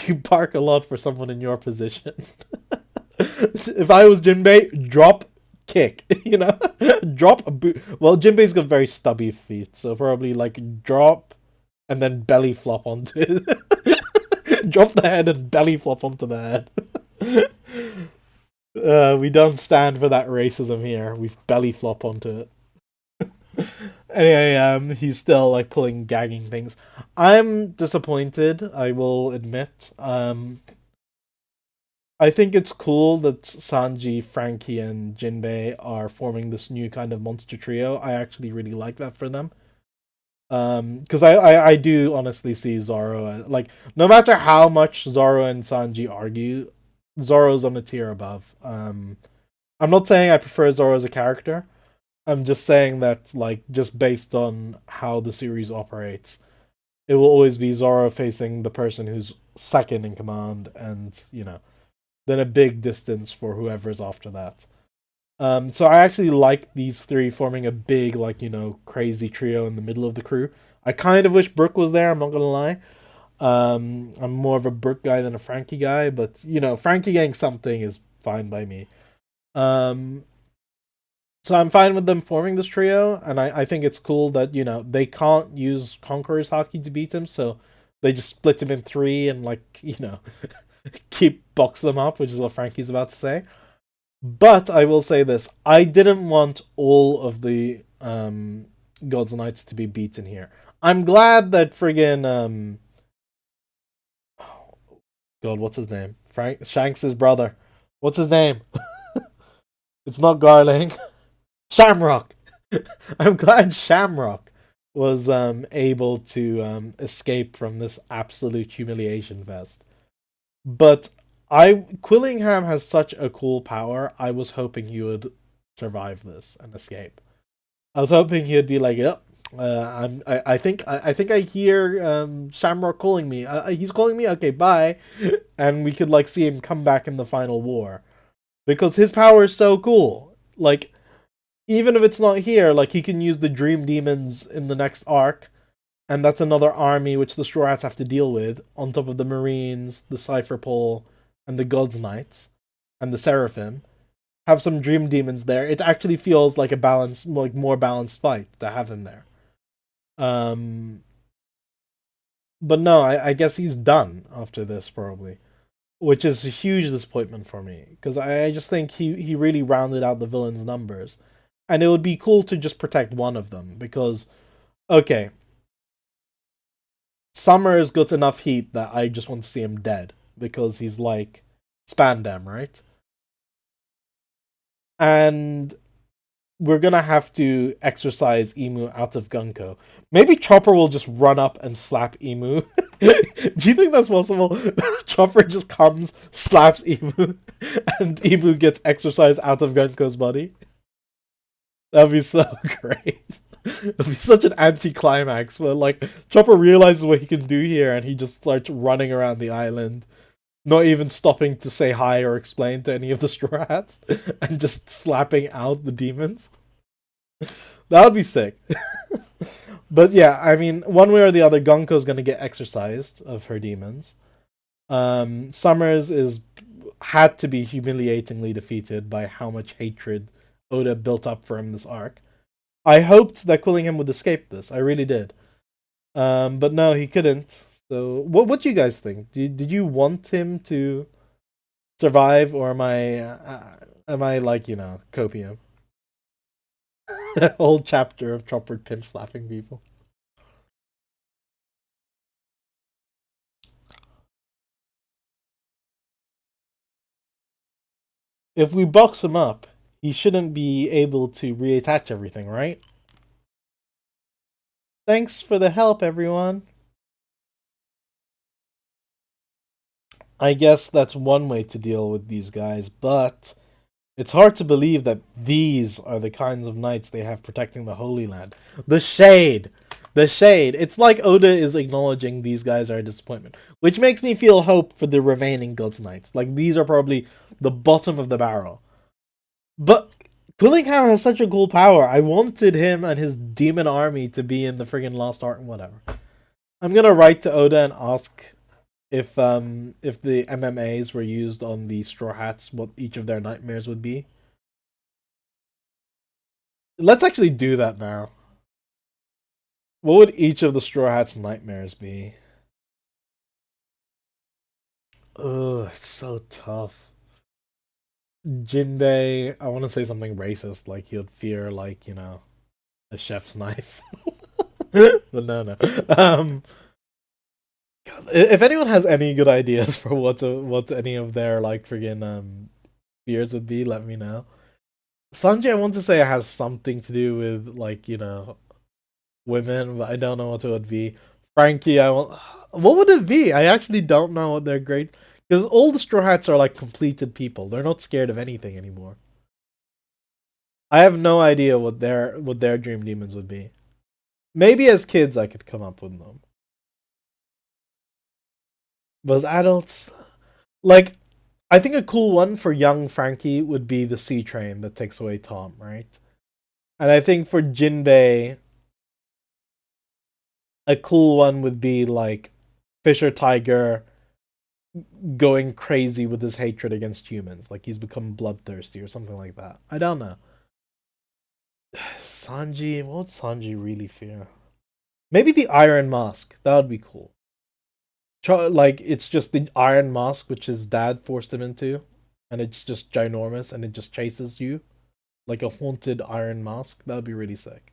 S1: You bark a lot for someone in your position. If I was Jinbei, drop kick. Drop a boot. Well, Jinbei's got very stubby feet, so probably like drop and then belly flop onto it. Drop the head and belly flop onto the head. We don't stand for that racism here. We belly flop onto it. Anyway, he's still like pulling gagging things. I'm disappointed, I will admit. I think it's cool that Sanji, Frankie, and Jinbei are forming this new kind of monster trio. I actually really like that for them. Because I do honestly see Zoro like no matter how much Zoro and Sanji argue, Zoro's on a tier above. I'm not saying I prefer Zoro as a character. I'm just saying that like just based on how the series operates, it will always be Zoro facing the person who's second in command, and then a big distance for whoever's after that. So I actually like these three forming a big, like, crazy trio in the middle of the crew. I kind of wish Brooke was there, I'm not gonna lie. I'm more of a Brooke guy than a Frankie guy, but, Frankie getting something is fine by me. So I'm fine with them forming this trio, and I think it's cool that, they can't use Conqueror's Hockey to beat him, so they just split him in three and, like, keep box them up, which is what Frankie's about to say. But I will say this: I didn't want all of the Gods Knights to be beaten here. I'm glad that friggin' God, what's his name? Shanks' brother. What's his name? It's not Garling. Shamrock. I'm glad Shamrock was able to escape from this absolute humiliation fest. But Quillingham has such a cool power. I was hoping he would survive this and escape. I was hoping he would be like, "Yep, I think I hear Shamrock calling me. He's calling me. Okay, bye." And we could like see him come back in the final war because his power is so cool. Like, even if it's not here, like he can use the Dream Demons in the next arc, and that's another army which the Straw Hats have to deal with, on top of the Marines, the Cypher Pole, and the Gods Knights, and the Seraphim. Have some Dream Demons there. It actually feels like a balanced, like more balanced fight to have him there. But no, I guess he's done after this probably, which is a huge disappointment for me because I just think he really rounded out the villains' numbers, and it would be cool to just protect one of them because, okay, Summer's got enough heat that I just want to see him dead because he's like Spandam, right? And we're gonna have to exercise Emu out of Gunko. Maybe Chopper will just run up and slap Emu. Do you think that's possible? Chopper just comes, slaps Emu, and Emu gets exercised out of Gunko's body? That'd be so great. It'd be such an anticlimax where like Chopper realizes what he can do here and he just starts running around the island, not even stopping to say hi or explain to any of the Straw Hats, and just slapping out the demons. That would be sick. But yeah, I mean, one way or the other, Gonko's gonna get exorcised of her demons. Summers is had to be humiliatingly defeated by how much hatred Oda built up for him this arc. I hoped that Quillingham would escape this. I really did. But no, he couldn't. So, what do you guys think? Did you want him to survive, or am I like copium? Whole chapter of Chopper Pimp slapping people. If we box him up, he shouldn't be able to reattach everything, right? Thanks for the help, everyone. I guess that's one way to deal with these guys, but it's hard to believe that these are the kinds of knights they have protecting the Holy Land. The Shade! The Shade! It's like Oda is acknowledging these guys are a disappointment, which makes me feel hope for the remaining Gods Knights. Like, these are probably the bottom of the barrel. But Cunningham has such a cool power. I wanted him and his demon army to be in the friggin' Lost Ark and whatever. I'm gonna write to Oda and ask if the MMAs were used on the Straw Hats, what each of their nightmares would be. Let's actually do that now. What would each of the Straw Hats' nightmares be? Oh, it's so tough. Jinbei, I want to say something racist, like he would fear, like, a chef's knife. But no. God, if anyone has any good ideas for what any of their like friggin' fears would be, let me know. Sanji, I want to say it has something to do with like women, but I don't know what it would be. Frankie, I want. What would it be? I actually don't know what they're great because all the Straw Hats are like completed people. They're not scared of anything anymore. I have no idea what their dream demons would be. Maybe as kids I could come up with them, but as adults, like I think a cool one for young Frankie would be the sea train that takes away Tom, right? And I think for Jinbei, a cool one would be like Fisher Tiger going crazy with his hatred against humans, like he's become bloodthirsty or something like that. I don't know. Sanji, what would Sanji really fear? Maybe the Iron Mask. That would be cool. Like it's just the Iron Mask which his dad forced him into, and it's just ginormous and it just chases you like a haunted Iron Mask. That would be really sick.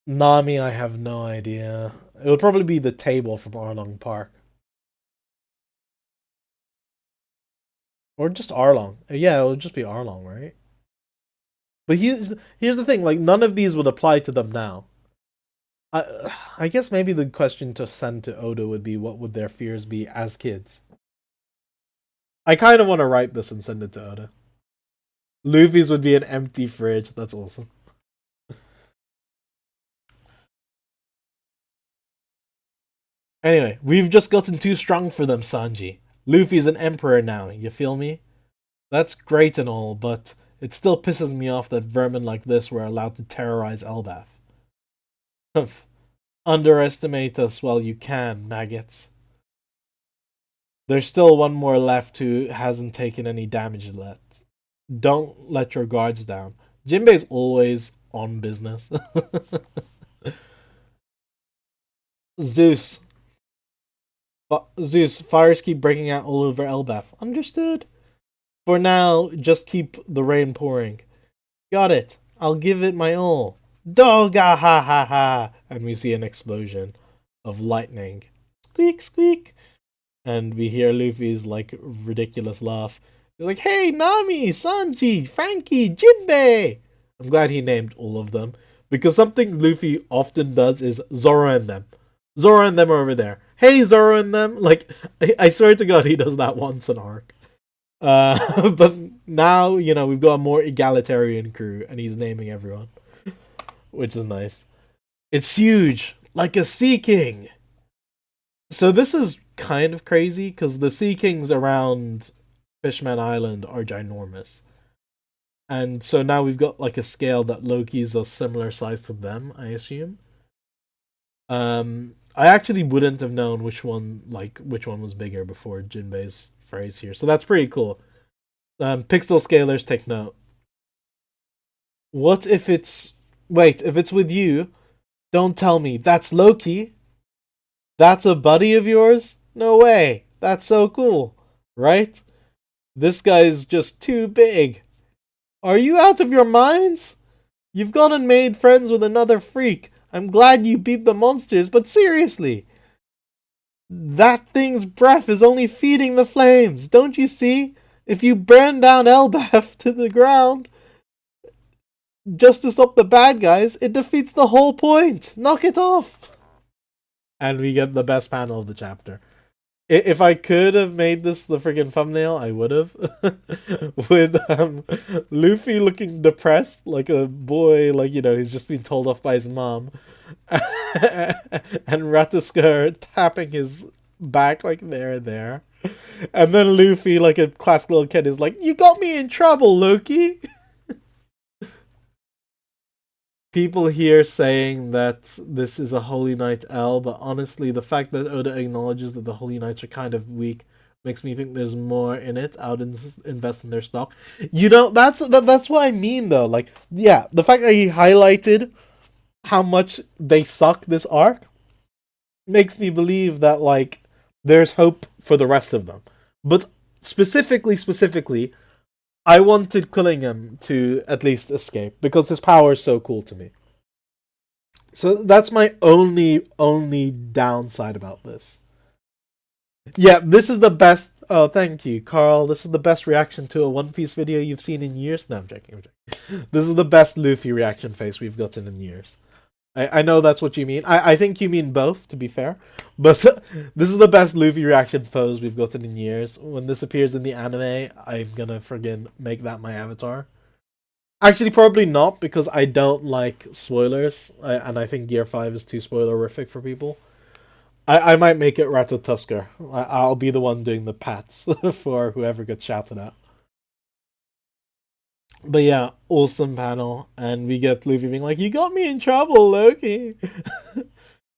S1: Nami, I have no idea. It would probably be the table from Arlong Park. Or just Arlong. Yeah, it would just be Arlong, right? But here's the thing, like none of these would apply to them now. I guess maybe the question to send to Oda would be what would their fears be as kids? I kind of want to write this and send it to Oda. Luffy's would be an empty fridge. That's awesome. Anyway, we've just gotten too strong for them, Sanji. Luffy's an emperor now, you feel me? That's great and all, but it still pisses me off that vermin like this were allowed to terrorize Elbaph. Humph. Underestimate us while you can, maggots. There's still one more left who hasn't taken any damage yet. Don't let your guards down. Jinbei's always on business. Zeus. Zeus, fires keep breaking out all over Elbaph. Understood. For now, just keep the rain pouring. Got it. I'll give it my all. Doga ha ha ha! And we see an explosion of lightning. Squeak, squeak. And we hear Luffy's like ridiculous laugh. He's like, hey, Nami, Sanji, Frankie, Jinbei! I'm glad he named all of them. Because something Luffy often does is Zoro and them. Zoro and them are over there. Hey, Zoro and them. Like, I swear to God, he does that once an arc. But now, we've got a more egalitarian crew, and he's naming everyone, which is nice. It's huge, like a Sea King. So this is kind of crazy, because the Sea Kings around Fishman Island are ginormous. And so now we've got like a scale that Loki's a similar size to them, I assume. I actually wouldn't have known which one was bigger before Jinbei's phrase here. So that's pretty cool. Pixel scalers, take note. What if it's... Wait, if it's with you, Don't tell me that's Loki. That's a buddy of yours? No way. That's so cool. Right? This guy's just too big. Are you out of your minds? You've gone and made friends with another freak. I'm glad you beat the monsters, but seriously, that thing's breath is only feeding the flames. Don't you see? If you burn down Elbaph to the ground just to stop the bad guys, it defeats the whole point. Knock it off. And we get the best panel of the chapter. If I could have made this the friggin' thumbnail, I would have. With Luffy looking depressed, like a boy, like, you know, he's just been told off by his mom. And Ratusker tapping his back, like, there. And then Luffy, like a classic little kid, is like, "You got me in trouble, Loki." People here saying that this is a Holy Knight L, but honestly, the fact that Oda acknowledges that the Holy Knights are kind of weak makes me think there's more in it. I would invest in their stock. You know, that's what I mean, though. Like, yeah, the fact that he highlighted how much they suck this arc makes me believe that, like, there's hope for the rest of them. But specifically, I wanted Killingham to at least escape because his power is so cool to me. So that's my only downside about this. Yeah, this is the best. Oh, thank you, Carl. This is the best reaction to a One Piece video you've seen in years. No, I'm joking. This is the best Luffy reaction face we've gotten in years. I know that's what you mean. I think you mean both, to be fair. But this is the best Luffy reaction pose we've gotten in years. When this appears in the anime, I'm gonna friggin' make that my avatar. Actually, probably not, because I don't like spoilers. And I think Gear 5 is too spoilerific for people. I might make it Rato Tusker. I'll be the one doing the pats for whoever gets shouted at. But yeah, awesome panel, and we get Luffy being like, "You got me in trouble, Loki,"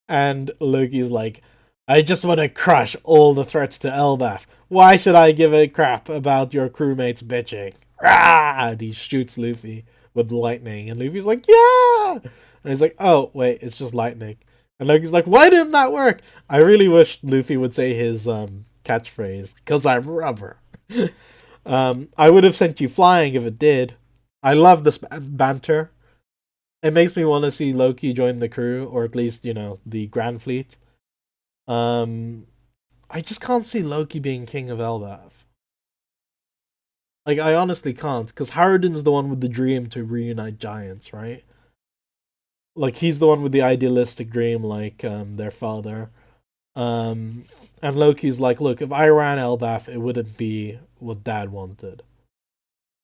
S1: and Loki's like, "I just want to crush all the threats to Elbaph. Why should I give a crap about your crewmates bitching?" Rah! And he shoots Luffy with lightning, and Luffy's like, "Yeah!" And he's like, "Oh wait, it's just lightning." And Loki's like, "Why didn't that work?" I really wish Luffy would say his catchphrase, "'Cause I'm rubber." I would have sent you flying if it did. I love this banter. It makes me want to see Loki join the crew, or at least, you know, the Grand Fleet. I just can't see Loki being king of Elbaph. Like, I honestly can't, because Harridan's the one with the dream to reunite giants, right? Like, he's the one with the idealistic dream, like their father. Um, and Loki's like, "Look, if I ran Elbaph, it wouldn't be what Dad wanted."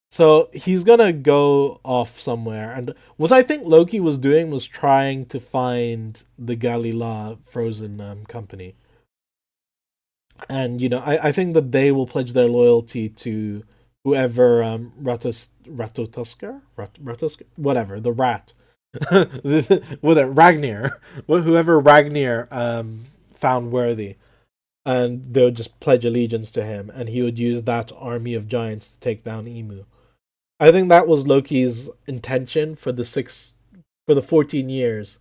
S1: So he's gonna go off somewhere, and what I think Loki was doing was trying to find the Galila frozen company, and you know, I think that they will pledge their loyalty to whoever Ratotusker, whatever, the rat, whatever, Ragnar, whoever Ragnar found worthy, and they would just pledge allegiance to him, and he would use that army of giants to take down Emu. I think that was Loki's intention for the 14 years.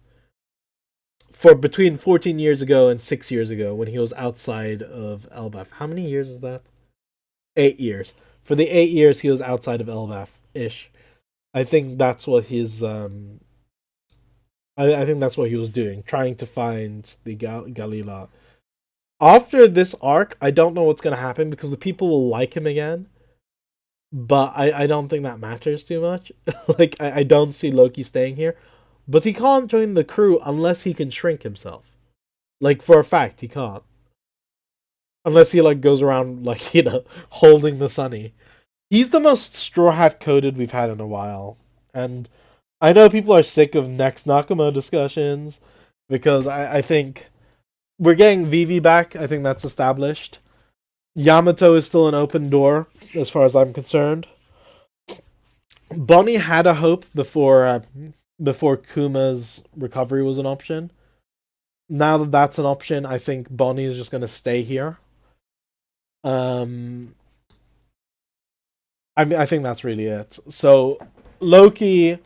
S1: For between 14 years ago and 6 years ago, when he was outside of Elbaph. How many years is that? 8 years. For the 8 years he was outside of Elbaph ish. I think that's what his I think that's what he was doing, trying to find the Galila. After this arc, I don't know what's gonna happen because the people will like him again, but I don't think that matters too much. Like, I don't see Loki staying here. But he can't join the crew unless he can shrink himself. Like, for a fact, he can't. Unless he, like, goes around, like, you know, holding the Sunny. He's the most Straw Hat coded we've had in a while. And I know people are sick of next Nakama discussions, because I think we're getting Vivi back. I think that's established. Yamato is still an open door, as far as I'm concerned. Bonnie had a hope before Kuma's recovery was an option. Now that that's an option, I think Bonnie is just going to stay here. Um, I mean, I think that's really it. So Loki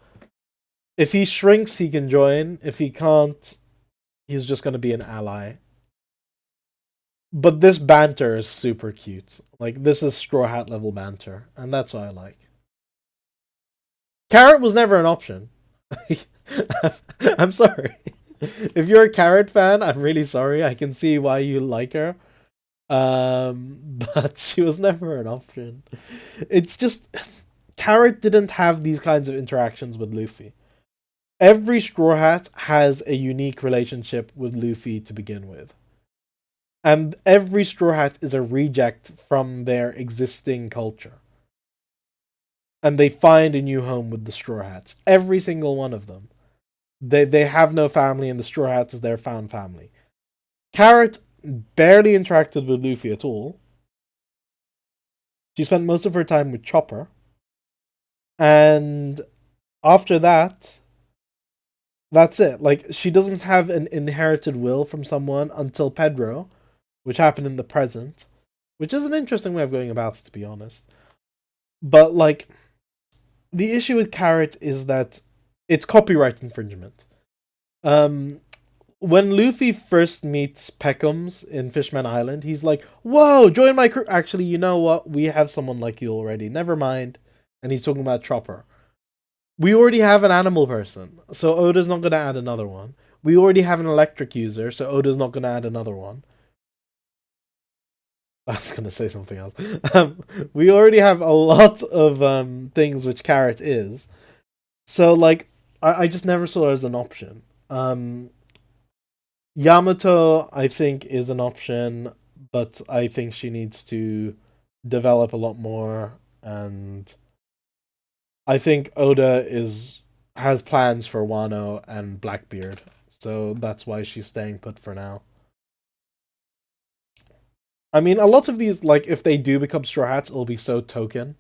S1: If he shrinks, he can join. If he can't, he's just gonna be an ally. But this banter is super cute. Like, this is Straw Hat level banter, and that's what I like. Carrot was never an option. I'm sorry. If you're a Carrot fan, I'm really sorry. I can see why you like her. But she was never an option. It's just Carrot didn't have these kinds of interactions with Luffy. Every Straw Hat has a unique relationship with Luffy to begin with. And every Straw Hat is a reject from their existing culture. And they find a new home with the Straw Hats. Every single one of them. They have no family, and the Straw Hats is their found family. Carrot barely interacted with Luffy at all. She spent most of her time with Chopper. And after that, that's it. Like, she doesn't have an inherited will from someone until Pedro, which happened in the present, which is an interesting way of going about it, to be honest. But, like, the issue with Carrot is that it's copyright infringement. When Luffy first meets Peckham's in Fishman Island, he's like, "Whoa, join my crew." Actually, you know what? We have someone like you already. Never mind. And he's talking about Chopper. We already have an animal person, so Oda's not going to add another one. We already have an electric user, so Oda's not going to add another one. I was going to say something else. We already have a lot of things which Carrot is. So, like, I just never saw her as an option. Yamato, I think, is an option, but I think she needs to develop a lot more, and I think Oda has plans for Wano and Blackbeard, so that's why she's staying put for now. I mean, a lot of these, like, if they do become Straw Hats, it'll be so token,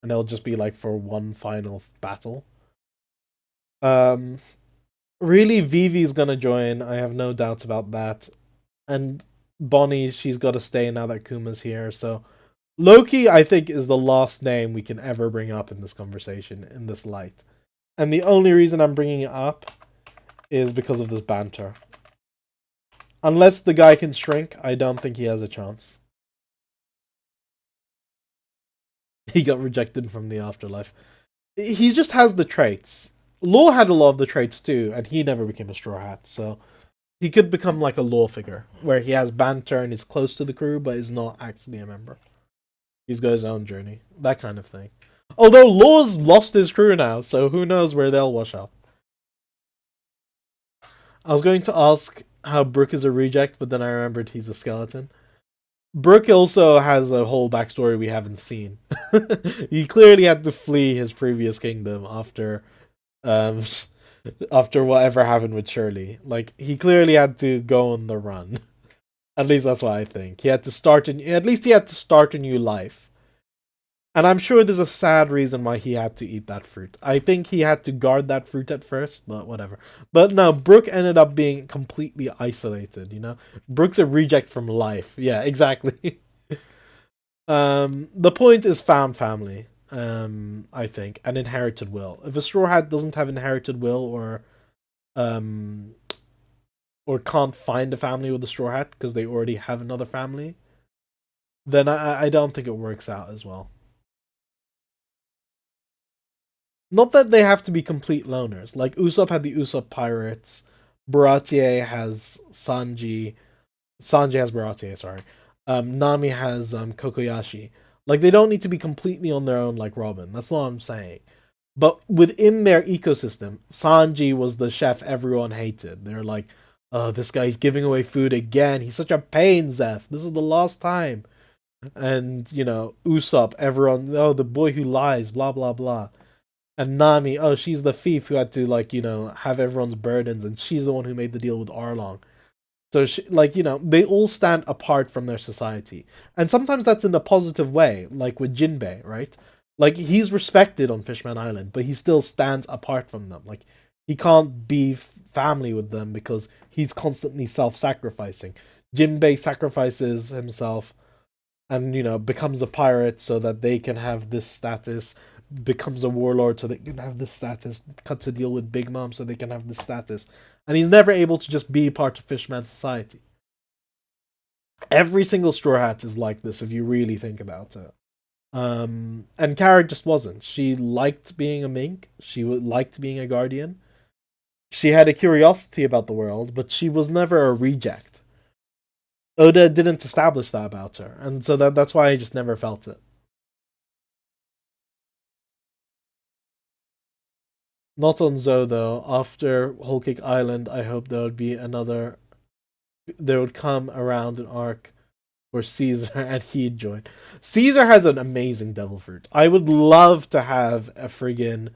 S1: and it'll just be, like, for one final battle. Really, Vivi's gonna join, I have no doubts about that. And Bonnie, she's gotta stay now that Kuma's here, so... Loki, I think, is the last name we can ever bring up in this conversation, in this light. And the only reason I'm bringing it up is because of this banter. Unless the guy can shrink, I don't think he has a chance. He got rejected from the afterlife. He just has the traits. Law had a lot of the traits too, and he never became a Straw Hat, so he could become like a Law figure, where he has banter and is close to the crew, but is not actually a member. He's got his own journey. That kind of thing. Although Law's lost his crew now, so who knows where they'll wash up. I was going to ask how Brook is a reject, but then I remembered he's a skeleton. Brook also has a whole backstory we haven't seen. He clearly had to flee his previous kingdom after whatever happened with Shirley. Like, he clearly had to go on the run. At least that's what I think. He had to start a new life. And I'm sure there's a sad reason why he had to eat that fruit. I think he had to guard that fruit at first, but whatever. But no, Brook ended up being completely isolated, you know? Brook's a reject from life. Yeah, exactly. The point is found family, I think, and inherited will. If a Straw Hat doesn't have inherited will or can't find a family with a Straw Hat because they already have another family, then I don't think it works out as well. Not that they have to be complete loners. Like, Usopp had the Usopp Pirates, Baratier has Sanji, Sanji has Baratier, sorry. Nami has Kokoyashi. Like, they don't need to be completely on their own like Robin. That's not what I'm saying. But within their ecosystem, Sanji was the chef everyone hated. They're like, oh, this guy's giving away food again. He's such a pain, Zeph. This is the last time. And, you know, Usopp, everyone, oh, the boy who lies, blah, blah, blah. And Nami, oh, she's the thief who had to, like, you know, have everyone's burdens, and she's the one who made the deal with Arlong. So, she, like, you know, they all stand apart from their society. And sometimes that's in a positive way, like with Jinbei, right? Like, he's respected on Fishman Island, but he still stands apart from them. Like, he can't be family with them because he's constantly self-sacrificing. Jinbei sacrifices himself and, you know, becomes a pirate so that they can have this status. becomes a warlord so they can have this status, cuts a deal with Big Mom so they can have this status. And he's never able to just be part of Fishman society. Every single Straw Hat is like this if you really think about it. And Carrot just wasn't. She liked being a mink. She liked being a guardian. She had a curiosity about the world, but she was never a reject. Oda didn't establish that about her, and so that's why I just never felt it. Not on Zoe though. After Whole Cake Island, I hope there would be another. There would come around an arc where Caesar and he'd join. Caesar has an amazing devil fruit. I would love to have a friggin'.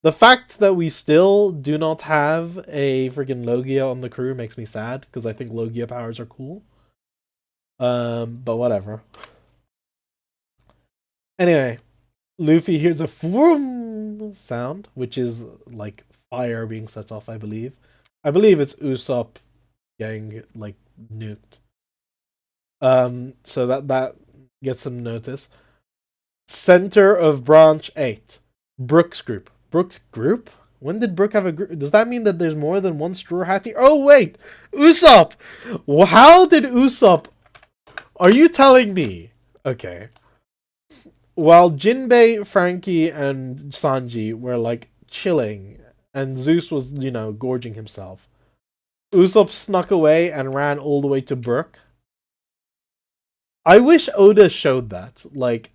S1: The fact that we still do not have a friggin' Logia on the crew makes me sad because I think Logia powers are cool. But whatever. Anyway, Luffy hears a vroom sound, which is like fire being set off, I believe. I believe it's Usopp getting like nuked. So that gets some notice. Center of Branch 8. Brooks Group. Brooks Group? When did Brook have a group? Does that mean that there's more than one Straw Hat here? Oh, wait! Usopp! How did Usopp... Are you telling me? Okay. While Jinbei, Frankie, and Sanji were like chilling, and Zeus was, gorging himself, Usopp snuck away and ran all the way to Brook. I wish Oda showed that. Like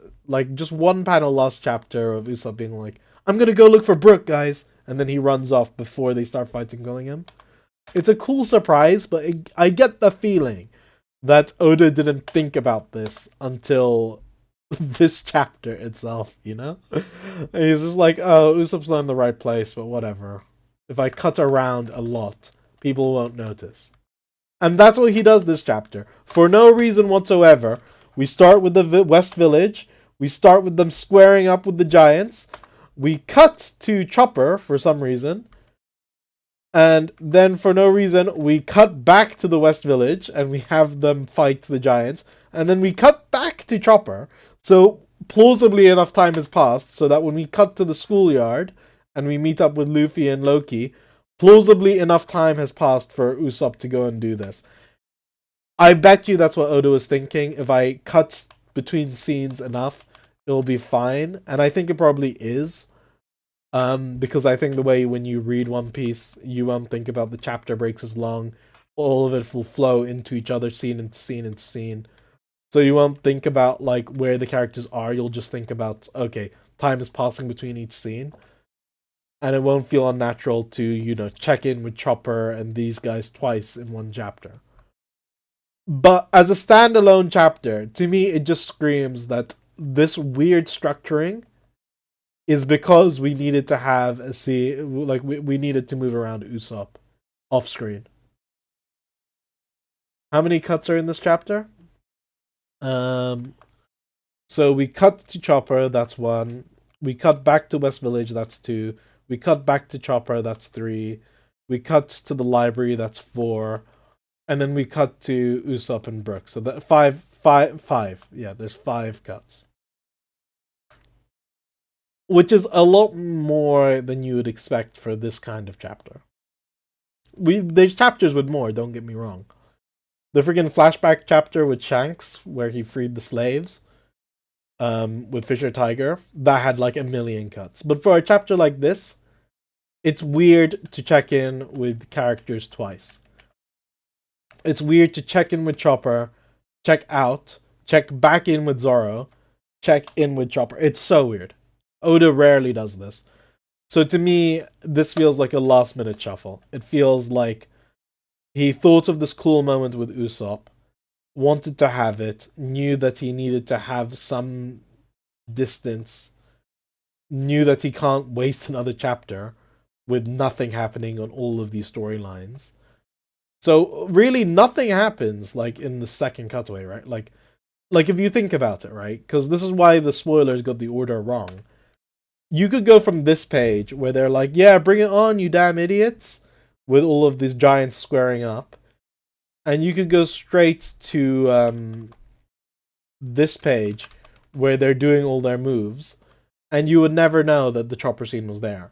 S1: just one panel last chapter of Usopp being like, I'm gonna go look for Brook, guys. And then he runs off before they start fighting, killing him. It's a cool surprise, but I get the feeling that Oda didn't think about this until this chapter itself, And he's just like, oh, Usopp's not in the right place, but whatever. If I cut around a lot, people won't notice. And that's what he does this chapter. For no reason whatsoever. We start with the West Village. We start with them squaring up with the giants. We cut to Chopper for some reason. And then for no reason, we cut back to the West Village and we have them fight the giants. And then we cut back to Chopper. So plausibly enough time has passed so that when we cut to the schoolyard and we meet up with Luffy and Loki, plausibly enough time has passed for Usopp to go and do this. I bet you that's what Oda was thinking. If I cut between scenes enough, it'll be fine. And I think it probably is. Because I think the way when you read One Piece, you won't think about the chapter breaks as long. All of it will flow into each other, scene into scene into scene. So you won't think about like where the characters are. You'll just think about, okay, time is passing between each scene. And it won't feel unnatural to, check in with Chopper and these guys twice in one chapter. But as a standalone chapter, to me, it just screams that this weird structuring is because we needed to have a scene, like we needed to move around Usopp off screen. How many cuts are in this chapter? So we cut to Chopper, that's 1. We cut back to West Village, that's 2. We cut back to Chopper, that's 3. We cut to the library, that's 4. And then we cut to Usopp and Brook. So that five. Yeah, there's 5 cuts. Which is a lot more than you would expect for this kind of chapter. There's chapters with more, don't get me wrong. The freaking flashback chapter with Shanks, where he freed the slaves, with Fisher Tiger, that had like 1 million cuts. But for a chapter like this, it's weird to check in with characters twice. It's weird to check in with Chopper, check out, check back in with Zoro, check in with Chopper. It's so weird. Oda rarely does this. So to me, this feels like a last minute shuffle. It feels like he thought of this cool moment with Usopp, wanted to have it, knew that he needed to have some distance, knew that he can't waste another chapter with nothing happening on all of these storylines. So really nothing happens like in the second cutaway, right? Like if you think about it, right? Because this is why the spoilers got the order wrong. You could go from this page where they're like, yeah, bring it on, you damn idiots, with all of these giants squaring up. And you could go straight to this page where they're doing all their moves. and you would never know that the chopper scene was there.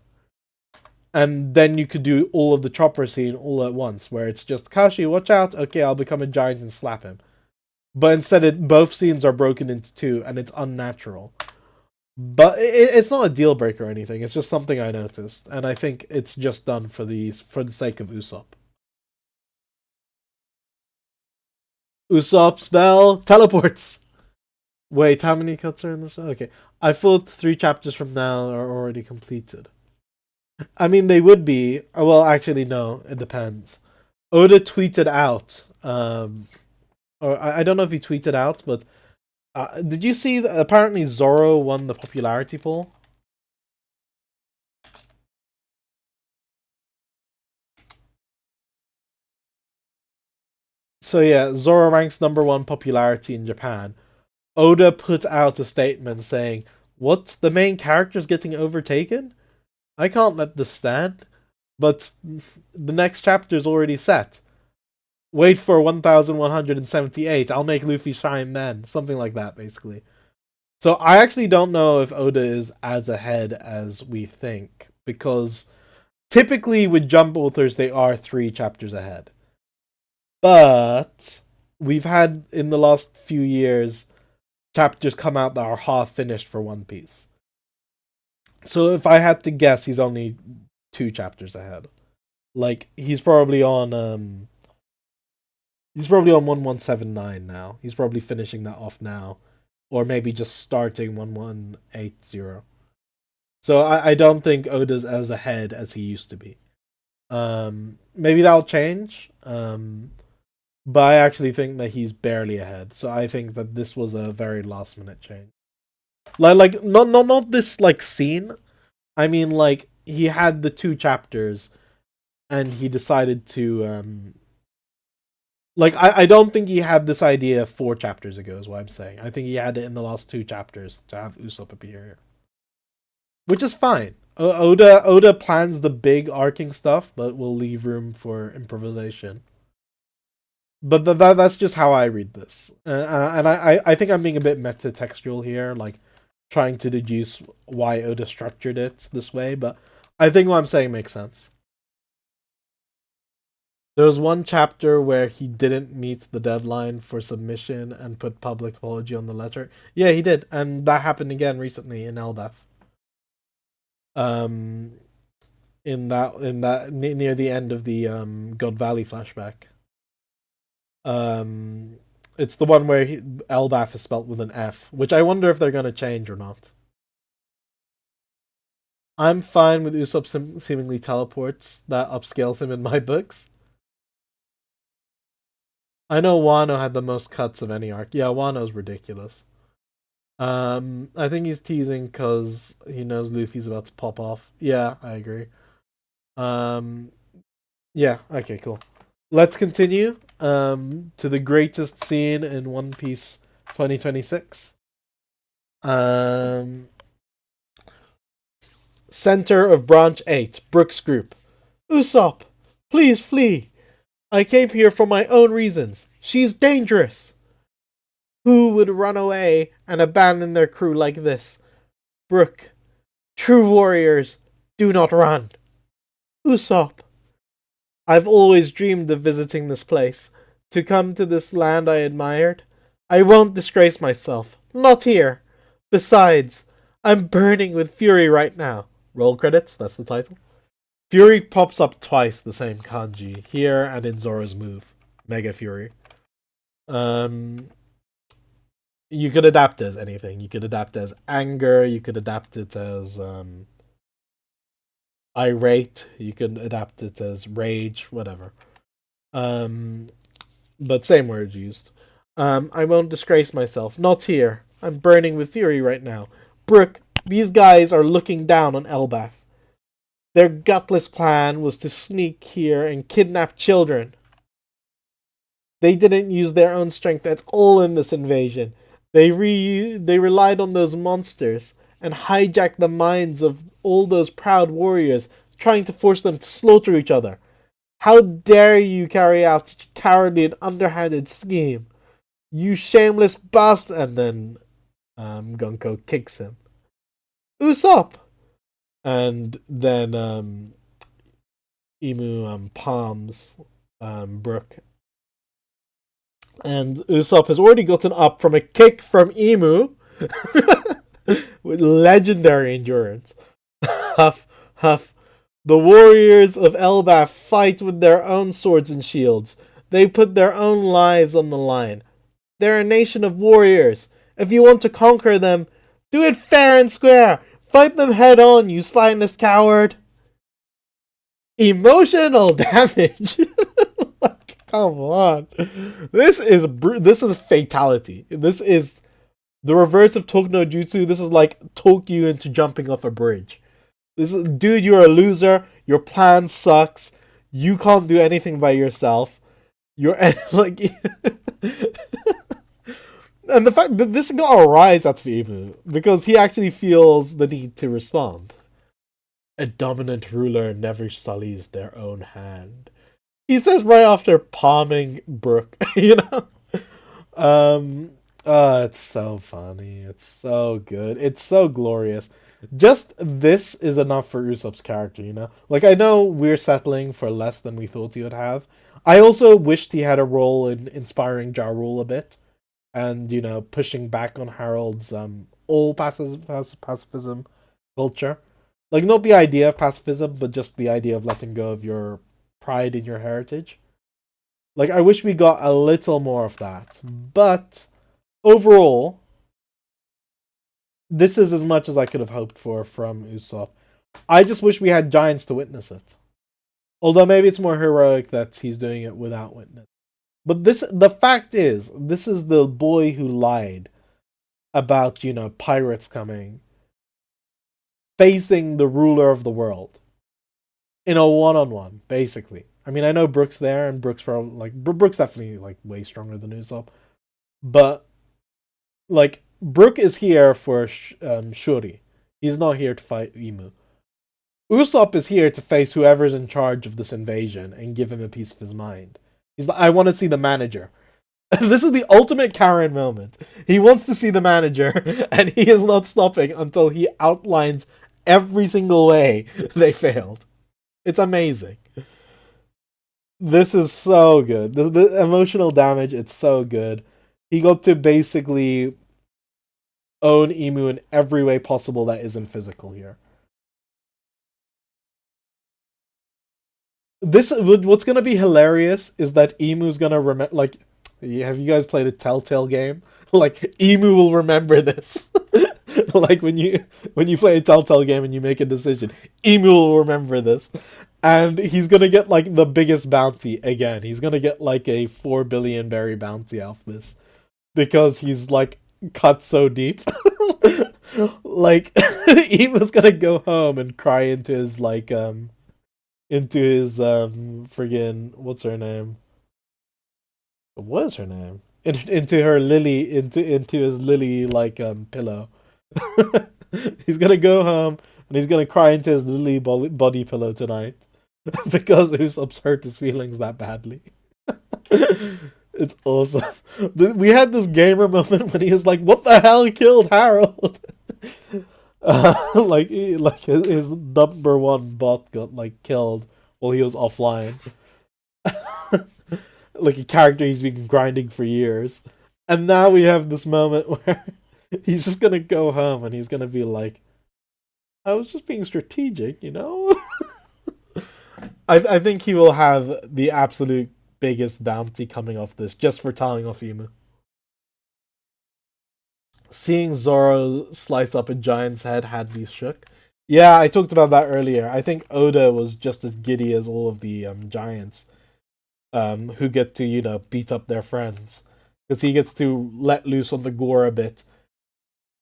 S1: And then you could do all of the chopper scene all at once, where it's just Kashi, watch out. Okay, I'll become a giant and slap him. But instead, both scenes are broken into two, and it's unnatural. But it's not a deal breaker or anything. It's just something I noticed, and I think it's just done for the sake of Usopp. Usopp spell teleports. Wait, how many cuts are in this? Okay, I thought 3 chapters from now are already completed. I mean, they would be. Well, actually, no. It depends. Oda tweeted out, or I don't know if he tweeted out, but did you see that apparently Zoro won the popularity poll? So yeah, Zoro ranks #1 popularity in Japan. Oda put out a statement saying, "What? The main character's getting overtaken? I can't let this stand." But the next chapter is already set. Wait for 1178. I'll make Luffy shine then. Something like that, basically. So I actually don't know if Oda is as ahead as we think, because typically with Jump authors they are 3 chapters ahead. But we've had in the last few years chapters come out that are half finished for One Piece. So if I had to guess, he's only 2 chapters ahead. Like he's probably on 1179 now. He's probably finishing that off now, or maybe just starting 1180. So I don't think Oda's as ahead as he used to be. Maybe that'll change. But I actually think that he's barely ahead. So I think that this was a very last minute change. Like not this like scene. I mean like he had the 2 chapters and he decided to like I don't think he had this idea 4 chapters ago is what I'm saying. I think he had it in the last 2 chapters to have Usopp appear here. Which is fine. Oda plans the big arcing stuff, but will leave room for improvisation. But that's just how I read this, and I think I'm being a bit metatextual here, like trying to deduce why Oda structured it this way. But I think what I'm saying makes sense. There was one chapter where he didn't meet the deadline for submission and put public apology on the letter. Yeah, he did, and that happened again recently in Elbaph. Um, in that near the end of the God Valley flashback. Um, it's the one where Elbaph is spelt with an F, which I wonder if they're gonna change or not. I'm fine with Usopp seemingly teleports. That upscales him in my books. I know Wano had the most cuts of any arc. Yeah, Wano's ridiculous. I think he's teasing because he knows Luffy's about to pop off. Yeah, I agree. Um, yeah, okay, cool. Let's continue to the greatest scene in One Piece 2026. Um, Center of Branch 8, Brooks Group. Usopp, please flee. I came here for my own reasons. She's dangerous. Who would run away and abandon their crew like this? Brook, true warriors, do not run. Usopp, I've always dreamed of visiting this place, to come to this land I admired. I won't disgrace myself. Not here. Besides, I'm burning with fury right now. Roll credits, that's the title. Fury pops up twice, the same kanji, here and in Zoro's move. Mega Fury. You could adapt it as anything. You could adapt it as anger, you could adapt it as irate, you could adapt it as rage, whatever. But same words used. I won't disgrace myself. Not here. I'm burning with fury right now. Brook, these guys are looking down on Elbaph. Their gutless plan was to sneak here and kidnap children. They didn't use their own strength at all in this invasion. They relied on those monsters and hijacked the minds of all those proud warriors, trying to force them to slaughter each other. How dare you carry out such a cowardly and underhanded scheme? You shameless bastard! And then Gunko kicks him. Usopp! And then Emu palms Brook. And Usopp has already gotten up from a kick from Emu with legendary endurance. Huff, huff. The warriors of Elbaph fight with their own swords and shields. They put their own lives on the line. They're a nation of warriors. If you want to conquer them, do it fair and square. Fight them head on, you spineless coward. Emotional damage. Like, come on. This is fatality. This is the reverse of Talk no Jutsu. This is like talk you into jumping off a bridge. This is, dude, you're a loser. Your plan sucks. You can't do anything by yourself. You're like, and the fact that this got a rise out of Emu because he actually feels the need to respond. A dominant ruler never sullies their own hand. He says right after palming Brook, you know. It's so funny. It's so good. It's so glorious. Just this is enough for Usopp's character, you know? Like, I know we're settling for less than we thought he would have. I also wished he had a role in inspiring Ja Rule a bit. And, you know, pushing back on Harold's all pacifism culture. Like, not the idea of pacifism, but just the idea of letting go of your pride in your heritage. Like, I wish we got a little more of that. But overall, this is as much as I could have hoped for from Usopp. I just wish we had giants to witness it. Although maybe it's more heroic that he's doing it without witness. But the fact is, this is the boy who lied about, you know, pirates coming, facing the ruler of the world in a one-on-one, basically. I mean, I know Brook's there, and Brook's probably like Brook's definitely like way stronger than Usopp, but like Brook is here for Shuri. He's not here to fight Emu. Usopp is here to face whoever's in charge of this invasion and give him a piece of his mind. He's like, I want to see the manager. This is the ultimate Karen moment. He wants to see the manager, and he is not stopping until he outlines every single way they failed. It's amazing. This is so good. The emotional damage, it's so good. He got to basically own Emu in every way possible that isn't physical here. What's gonna be hilarious is that Emu's gonna remember. Like, have you guys played a Telltale game? Like, Emu will remember this. Like when you play a Telltale game and you make a decision, Emu will remember this, and he's gonna get like the biggest bounty again. He's gonna get like a 4 billion berry bounty off this because he's like cut so deep. Like Emu's gonna go home and cry into his friggin' what's her name? What is her name? Into her lily into his lily like pillow. He's gonna go home and he's gonna cry into his lily body pillow tonight because Usopp's hurt his feelings that badly. It's awesome. We had this gamer moment when he was like, "What the hell killed Harold?" Like his number one bot got like killed while he was offline. Like a character he's been grinding for years, and now we have this moment where he's just gonna go home and he's gonna be like, "I was just being strategic, you know." I think he will have the absolute biggest bounty coming off this just for telling off Emu. Seeing Zoro slice up a giant's head had me shook. Yeah, I talked about that earlier. I think Oda was just as giddy as all of the giants who get to, you know, beat up their friends. Because he gets to let loose on the gore a bit.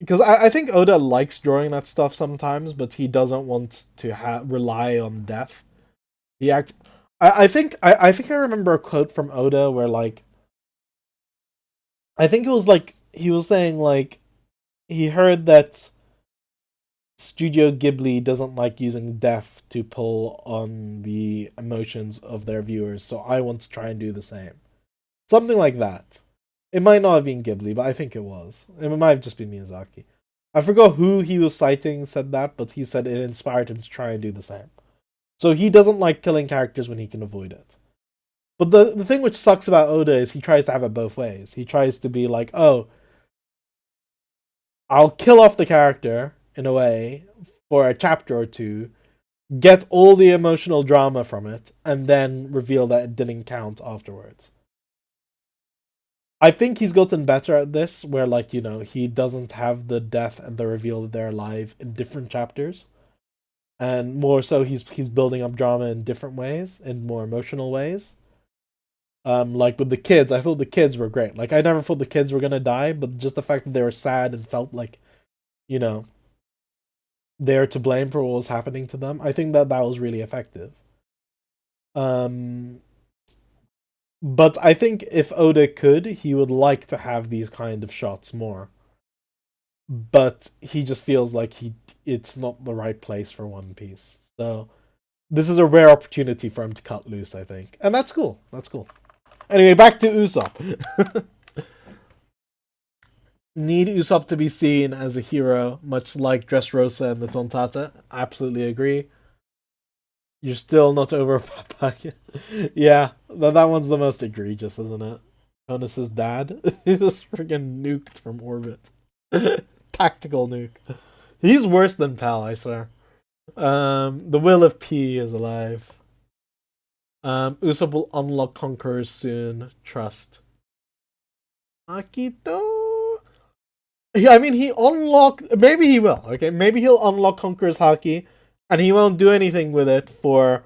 S1: Because I think Oda likes drawing that stuff sometimes, but he doesn't want to rely on death. I think I remember a quote from Oda where like I think it was like he was saying like he heard that Studio Ghibli doesn't like using death to pull on the emotions of their viewers, so I want to try and do the same. Something like that. It might not have been Ghibli, but I think it was. It might have just been Miyazaki. I forgot who he was citing said that, but he said it inspired him to try and do the same. So he doesn't like killing characters when he can avoid it. But the thing which sucks about Oda is he tries to have it both ways. He tries to be like, oh, I'll kill off the character in a way for a chapter or two, get all the emotional drama from it, and then reveal that it didn't count afterwards. I think he's gotten better at this, where like, he doesn't have the death and the reveal that they're alive in different chapters. And more so he's building up drama in different ways, in more emotional ways. Like with the kids, I thought the kids were great. Like I never thought the kids were gonna die, but just the fact that they were sad and felt like, you know, they're to blame for what was happening to them, I think that that was really effective. Um, but I think if Oda could, he would like to have these kind of shots more. But he just feels like it's not the right place for One Piece. So this is a rare opportunity for him to cut loose, I think. And that's cool. That's cool. Anyway, back to Usopp. Need Usopp to be seen as a hero, much like Dressrosa and the Tontata. Absolutely agree. You're still not over Papaya. Yeah, that one's the most egregious, isn't it? Honus's dad is freaking nuked from orbit. Tactical nuke. He's worse than Pal, I swear. The Will of P is alive. Usopp will unlock Conquerors soon. Trust. Akito? Yeah, I mean, he unlocked. Maybe he will. Okay, maybe he'll unlock Conqueror's Haki, and he won't do anything with it for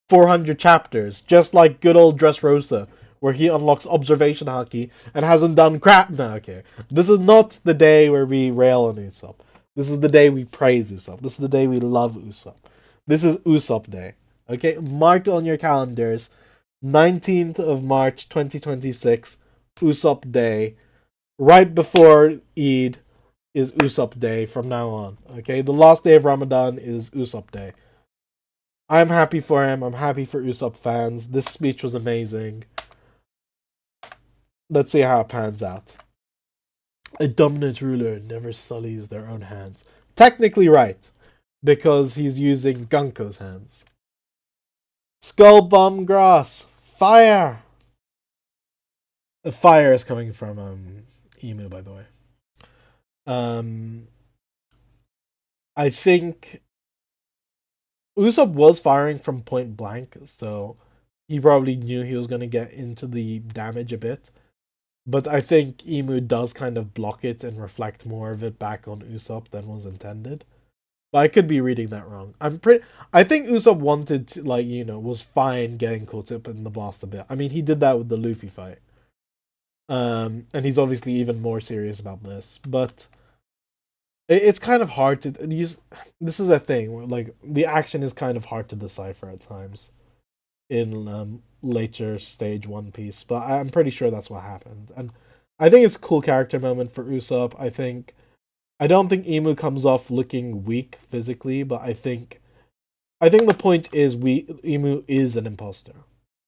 S1: 400 chapters, just like good old Dressrosa, where he unlocks Observation Haki and hasn't done crap. No, okay. This is not the day where we rail on Usopp. This is the day we praise Usopp. This is the day we love Usopp. This is Usopp Day. Okay, mark on your calendars. 19th of March 2026, Usopp Day. Right before Eid is Usopp Day from now on. Okay, the last day of Ramadan is Usopp Day. I'm happy for him. I'm happy for Usopp fans. This speech was amazing. Let's see how it pans out. A dominant ruler never sullies their own hands. Technically right, because he's using Gunko's hands. Skull Bomb Grass. Fire! Fire is coming from Emu, by the way. I think Usopp was firing from point blank, so he probably knew he was going to get into the damage a bit. But I think Emu does kind of block it and reflect more of it back on Usopp than was intended. But I could be reading that wrong. I think Usopp wanted to, was fine getting caught up in the blast a bit. I mean, he did that with the Luffy fight. And he's obviously even more serious about this. But it's kind of hard to use. This is a thing where, like, the action is kind of hard to decipher at times in later stage One Piece, but I'm pretty sure that's what happened. And I think it's a cool character moment for Usopp. I don't think Emu comes off looking weak physically, but I think the point is Emu is an imposter.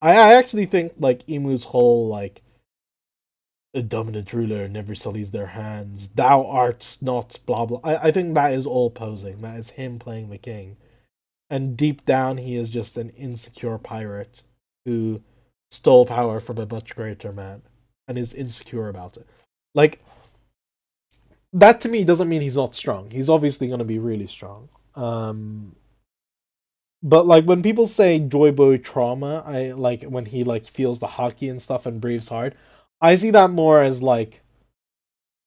S1: I actually think like Emu's whole like a dominant ruler never sullies their hands. Thou art not blah blah. I think that is all posing. That is him playing the king. And deep down, he is just an insecure pirate who stole power from a much greater man and is insecure about it. Like, that to me doesn't mean he's not strong. He's obviously going to be really strong. But like when people say Joy Boy trauma, I like when he like feels the haki and stuff and breathes hard. I see that more as like,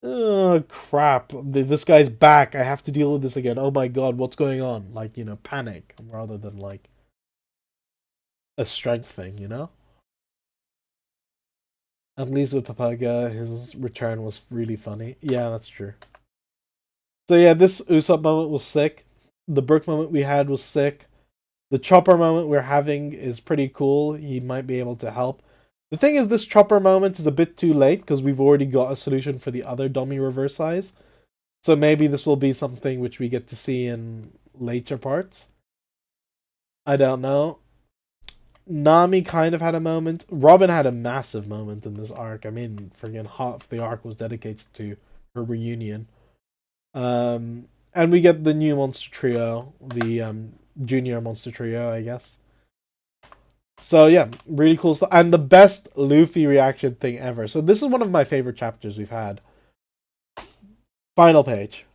S1: oh crap, this guy's back. I have to deal with this again. Oh my god, what's going on? Like, panic rather than like a strength thing. At least with Papaga, his return was really funny. Yeah, that's true. So yeah, this Usopp moment was sick. The Brook moment we had was sick. The Chopper moment we're having is pretty cool. He might be able to help. The thing is, this Chopper moment is a bit too late because we've already got a solution for the other dummy reverse size. So maybe this will be something which we get to see in later parts. I don't know. Nami kind of had a moment. Robin had a massive moment in this arc. I mean, friggin' half the arc was dedicated to her reunion. And we get the new monster trio, the junior monster trio, I guess. So yeah, really cool stuff, and the best Luffy reaction thing ever. So this is one of my favorite chapters we've had. Final page.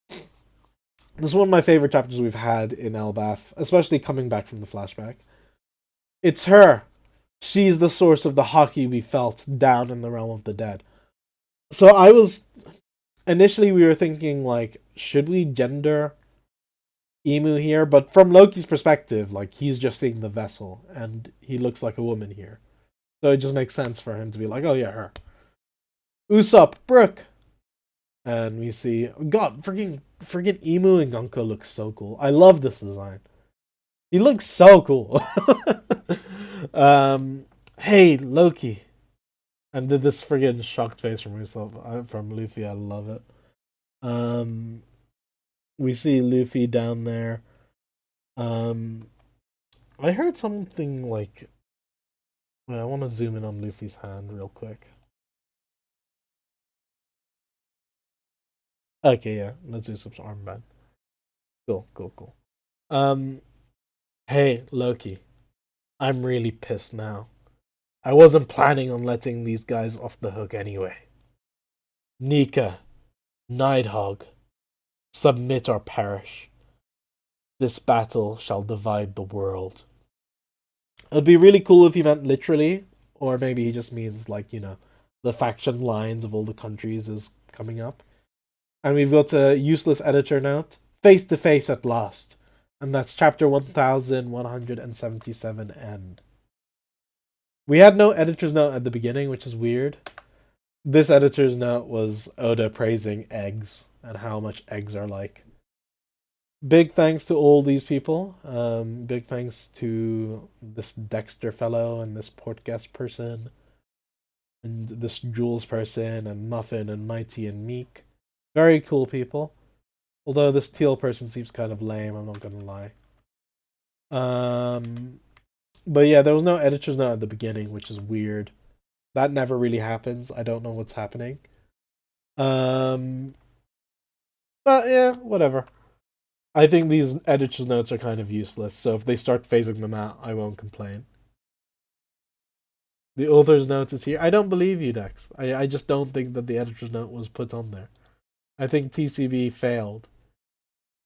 S1: This is one of my favorite chapters we've had in Elbaph, especially coming back from the flashback. It's her. She's the source of the hockey we felt down in the realm of the dead. So I was initially we were thinking like, should we gender Emu here? But from Loki's perspective, like he's just seeing the vessel and he looks like a woman here. So it just makes sense for him to be like, oh yeah, her. Usopp, Brooke. And we see God, freaking Emu and Gonko look so cool. I love this design. He looks so cool. Hey, Loki. And did this friggin' shocked face from Usopp, from Luffy. I love it. We see Luffy down there. I heard something like. Wait, I want to zoom in on Luffy's hand real quick. Okay, yeah, let's do Usopp's armband. Cool. Hey, Loki. I'm really pissed now. I wasn't planning on letting these guys off the hook anyway. Nika, Nighthawk, submit or perish. This battle shall divide the world. It'd be really cool if he meant literally, or maybe he just means like, the faction lines of all the countries is coming up. And we've got a useless editor note. Face to face at last. And that's chapter 1177 end. We had no editor's note at the beginning, which is weird. This editor's note was Oda praising eggs and how much eggs are like. Big thanks to all these people. Big thanks to this Dexter fellow and this Portguest person and this Jules person and Muffin and Mighty and Meek. Very cool people. Although this Teal person seems kind of lame, I'm not gonna lie. But yeah, there was no editor's note at the beginning, which is weird. That never really happens. I don't know what's happening. But yeah, whatever. I think these editor's notes are kind of useless, so if they start phasing them out, I won't complain. The author's note is here. I don't believe you, Dex. I just don't think that the editor's note was put on there. I think TCB failed.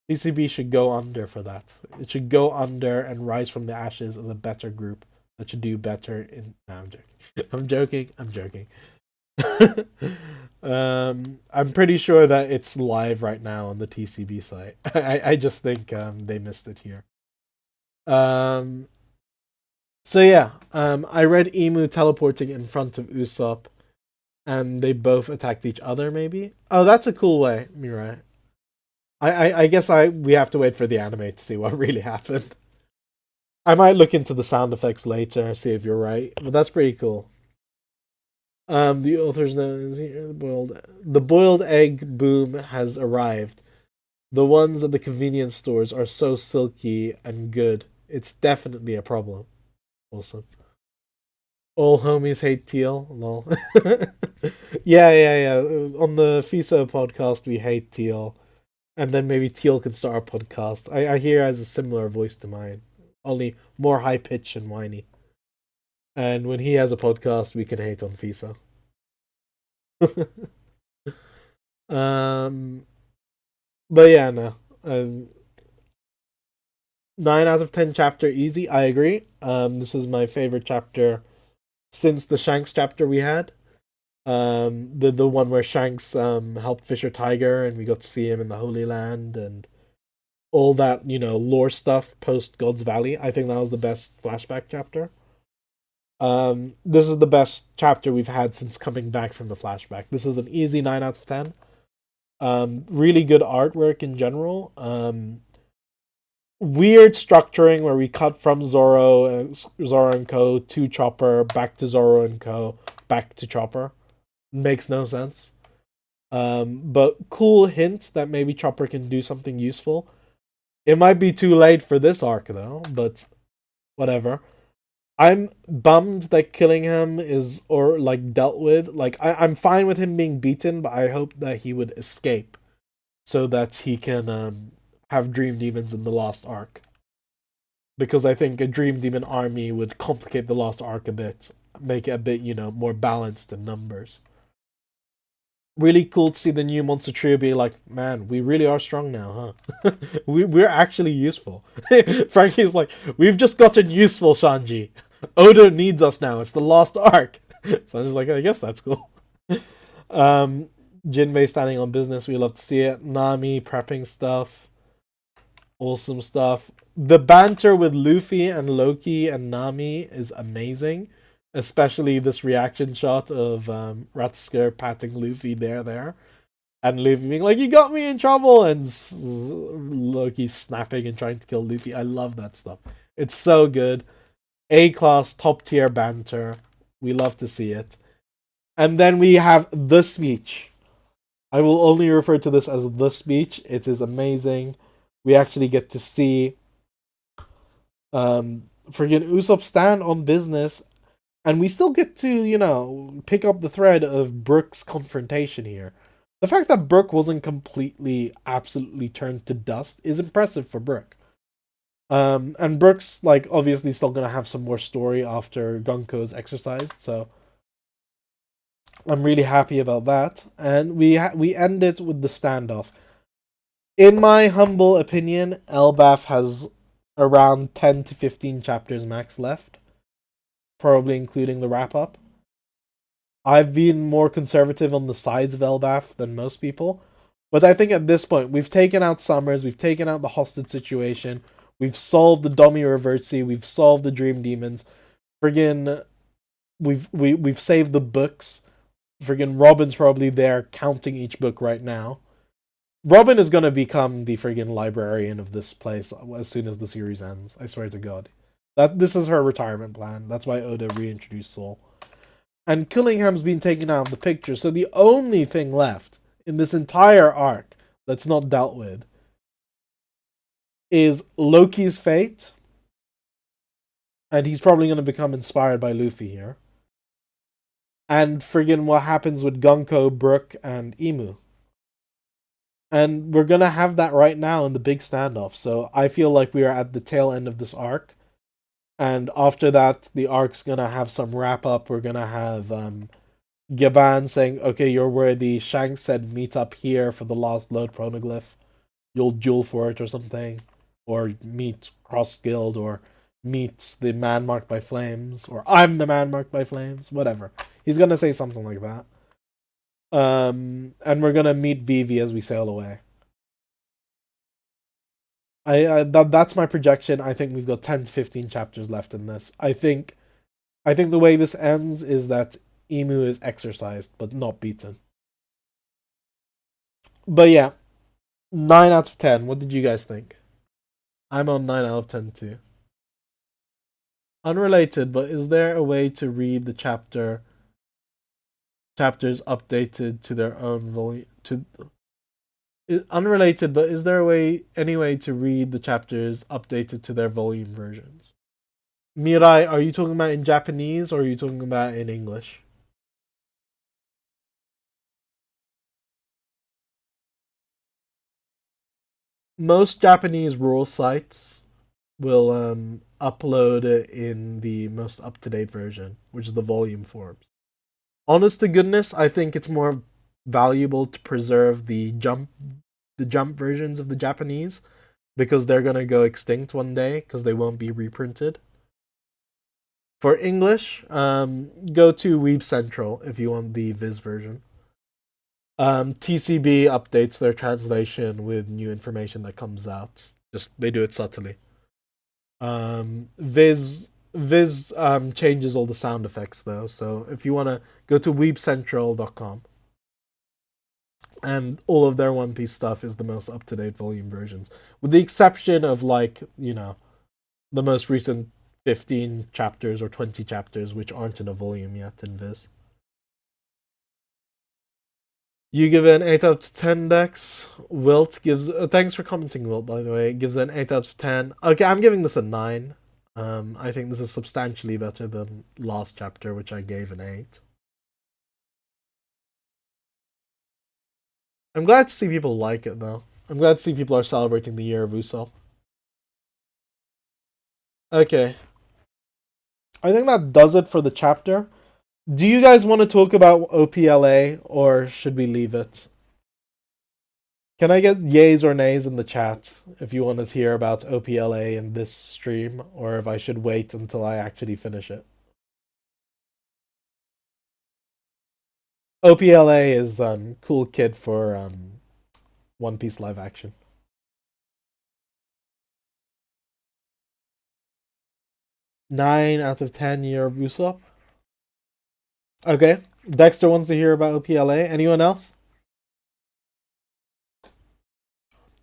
S1: TCB should go under for that. It should go under and rise from the ashes as a better group that should do better in. No, I'm joking. I'm joking. I'm pretty sure that it's live right now on the TCB site. I just think they missed it here. So yeah, I read Emu teleporting in front of Usopp, and they both attacked each other. Maybe. Oh, that's a cool way, Mirai. I guess we have to wait for the anime to see what really happened. I might look into the sound effects later, see if you're right, but that's pretty cool. The author's name is here. The boiled egg boom has arrived. The ones at the convenience stores are so silky and good. It's definitely a problem. Awesome. All homies hate teal. Lol. yeah. On the FISO podcast, we hate teal. And then maybe Teal can start a podcast. I hear has a similar voice to mine, only more high pitched and whiny. And when he has a podcast, we can hate on FISA. But yeah, no. 9 out of 10 chapter easy. I agree. This is my favorite chapter since the Shanks chapter we had. The one where Shanks helped Fisher Tiger and we got to see him in the Holy Land and all that, lore stuff post God's Valley. I think that was the best flashback chapter. This is the best chapter we've had since coming back from the flashback. This is an easy 9 out of 10. Really good artwork in general. Weird structuring where we cut from Zoro and Co. to Chopper, back to Zoro and Co. back to Chopper. Makes no sense. But cool hint that maybe Chopper can do something useful. It might be too late for this arc though, but whatever. I'm bummed that killing him is dealt with. I'm fine with him being beaten, but I hope that he would escape so that he can have dream demons in the last arc. Because I think a dream demon army would complicate the last arc a bit, make it a bit, more balanced in numbers. Really cool to see the new monster trio be like, man, we really are strong now, huh? We're actually useful. Frankie's like, we've just gotten useful, Shanji. Oda needs us now. It's the last arc. So I'm just like, I guess that's cool. Um, Jinbei standing on business. We love to see it. Nami prepping stuff. Awesome stuff. The banter with Luffy and Loki and Nami is amazing. Especially this reaction shot of Ratsusker patting Luffy there. And Luffy being like, you got me in trouble! And Loki snapping and trying to kill Luffy. I love that stuff. It's so good. A-class, top-tier banter. We love to see it. And then we have the speech. I will only refer to this as the speech. It is amazing. We actually get to see friggin' Usopp stand on business, and we still get to, pick up the thread of Brook's confrontation here. The fact that Brook wasn't completely, absolutely turned to dust is impressive for Brook. And Brook's, obviously still gonna have some more story after Gunko's exercised, so I'm really happy about that. And we end it with the standoff. In my humble opinion, Elbaph has around 10 to 15 chapters max left, probably including the wrap up. I've been more conservative on the sides of Elbaph than most people, but I think at this point we've taken out Summers, we've taken out the hostage situation, we've solved the Domi Reversi, we've solved the Dream Demons. Friggin' we've saved the books. Friggin' Robin's probably there counting each book right now. Robin is gonna become the friggin' librarian of this place as soon as the series ends. I swear to God, this is her retirement plan. That's why Oda reintroduced Soul, and Killingham's been taken out of the picture. So the only thing left in this entire arc that's not dealt with is Loki's fate, and he's probably gonna become inspired by Luffy here. And friggin' what happens with Gunko, Brook, and Emu. And we're gonna have that right now in the big standoff. So I feel like we are at the tail end of this arc. And after that, the arc's gonna have some wrap up. We're gonna have Gaban saying, okay, you're worthy. Shanks said meet up here for the last load chronoglyph. You'll duel for it or something. Or meet Cross Guild, or meet the man marked by flames, or I'm the man marked by flames, whatever. He's gonna say something like that. And we're gonna meet Vivi as we sail away. That's my projection. I think we've got 10 to 15 chapters left in this. I think the way this ends is that Emu is exercised but not beaten. But yeah, 9 out of 10. What did you guys think? I'm on 9 out of 10 too. Unrelated, but is there a way to read the chapters updated to their own volume? Unrelated, but is there any way to read the chapters updated to their volume versions? Mirai, are you talking about in Japanese or are you talking about in English? Most Japanese rural sites will upload it in the most up-to-date version, which is the volume forms. Honest to goodness, I think it's more valuable to preserve the jump versions of the Japanese, because they're gonna go extinct one day because they won't be reprinted. For English, go to Weeb Central if you want the Viz version. TCB updates their translation with new information that comes out. Just they do it subtly. Viz changes all the sound effects though, so if you wanna go to weebcentral.com. And all of their One Piece stuff is the most up-to-date volume versions, with the exception of the most recent 15 chapters or 20 chapters which aren't in a volume yet in Viz. You give it an 8 out of 10, Dex. Wilt gives... thanks for commenting, Wilt, by the way. Gives it an 8 out of 10. Okay, I'm giving this a 9. I think this is substantially better than last chapter, which I gave an 8. I'm glad to see people like it though. I'm glad to see people are celebrating the year of Usopp. Okay, I think that does it for the chapter. Do you guys want to talk about OPLA or should we leave it? Can I get yays or nays in the chat if you want to hear about OPLA in this stream or if I should wait until I actually finish it? OPLA is cool kid for One Piece live action. 9 out of 10 year of Usopp. Okay. Dexter wants to hear about OPLA. Anyone else?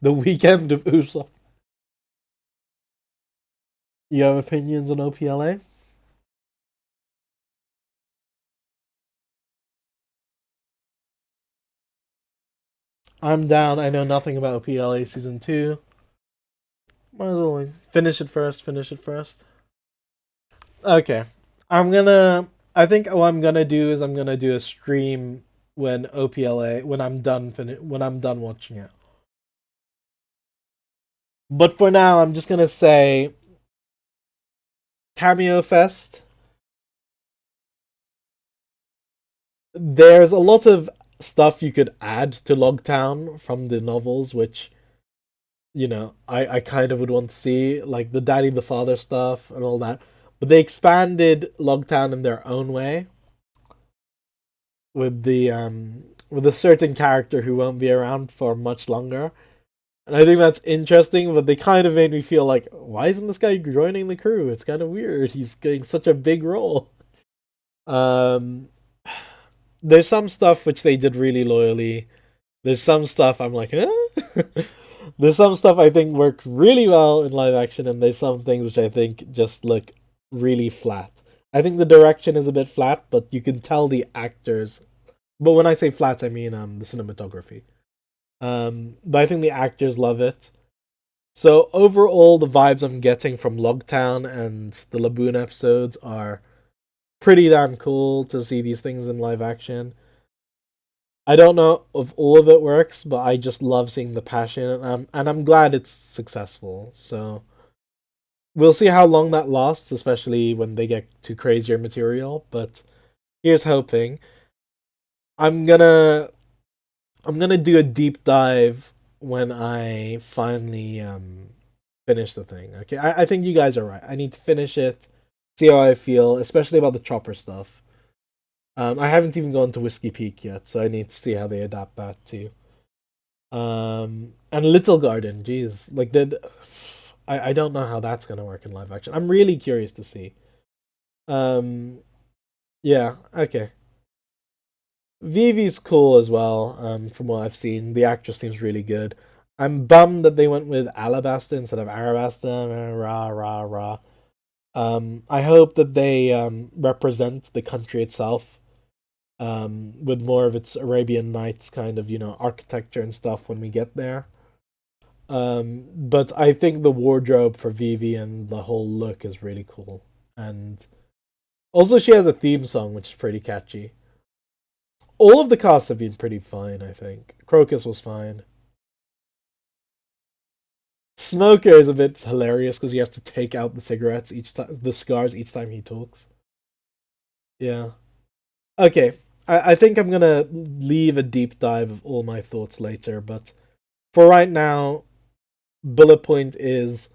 S1: The weekend of Usopp. You have opinions on OPLA? I'm down. I know nothing about OPLA season 2. Might as well finish it first. Finish it first. Okay. I'm gonna. I think what I'm gonna do is I'm gonna do a stream when OPLA when I'm done when I'm done watching it. But for now, I'm just gonna say Cameo Fest. There's a lot of stuff you could add to Logtown from the novels, which I kind of would want to see, like the daddy the father stuff and all that. But they expanded Logtown in their own way with a certain character who won't be around for much longer. And I think that's interesting, but they kind of made me feel like, why isn't this guy joining the crew? It's kind of weird. He's getting such a big role. Um, there's some stuff which they did really loyally. There's some stuff I'm like, eh? There's some stuff I think worked really well in live action, and there's some things which I think just look really flat. I think the direction is a bit flat, but you can tell the actors. But when I say flat, I mean the cinematography. But I think the actors love it. So overall, the vibes I'm getting from Logtown and the Laboon episodes are pretty damn cool to see these things in live action. I don't know if all of it works, but I just love seeing the passion, and I'm glad it's successful. So we'll see how long that lasts, especially when they get to crazier material. But here's hoping. I'm gonna I'm gonna do a deep dive when I finally finish the thing. Okay, I think you guys are right. I need to finish it, see how I feel, especially about the chopper stuff. I haven't even gone to Whiskey Peak yet, so I need to see how they adapt that too. And Little Garden, jeez, like I don't know how that's gonna work in live action. I'm really curious to see. Um, yeah, okay. Vivi's cool as well. From what I've seen, the actress seems really good. I'm bummed that they went with Alabasta instead of Arabasta. Rah rah rah. I hope that they represent the country itself with more of its Arabian Nights kind of architecture and stuff when we get there. But I think the wardrobe for Vivi and the whole look is really cool, and also she has a theme song which is pretty catchy. All of the casts have been pretty fine, I think. Crocus was fine. Smoker is a bit hilarious because he has to take out the cigarettes each time, the cigars each time he talks. Yeah. Okay. I think I'm gonna leave a deep dive of all my thoughts later, but for right now, bullet point is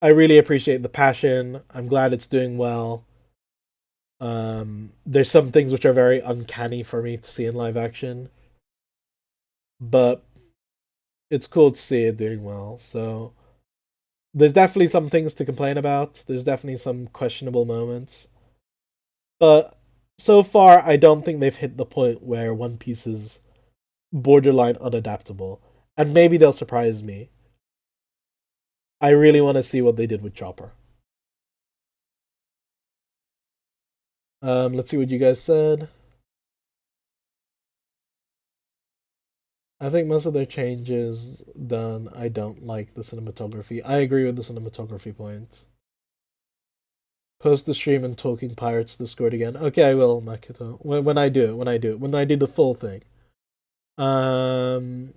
S1: I really appreciate the passion. I'm glad it's doing well. There's some things which are very uncanny for me to see in live action, but it's cool to see it doing well. So there's definitely some things to complain about. There's definitely some questionable moments, but so far I don't think they've hit the point where One Piece is borderline unadaptable, and maybe they'll surprise me. I really want to see what they did with Chopper. Let's see what you guys said. I think most of their changes done. I don't like the cinematography. I agree with the cinematography point. Post the stream and Talking Pirates Discord again. Okay, I will, Makito. When I do it. When I do the full thing. Um,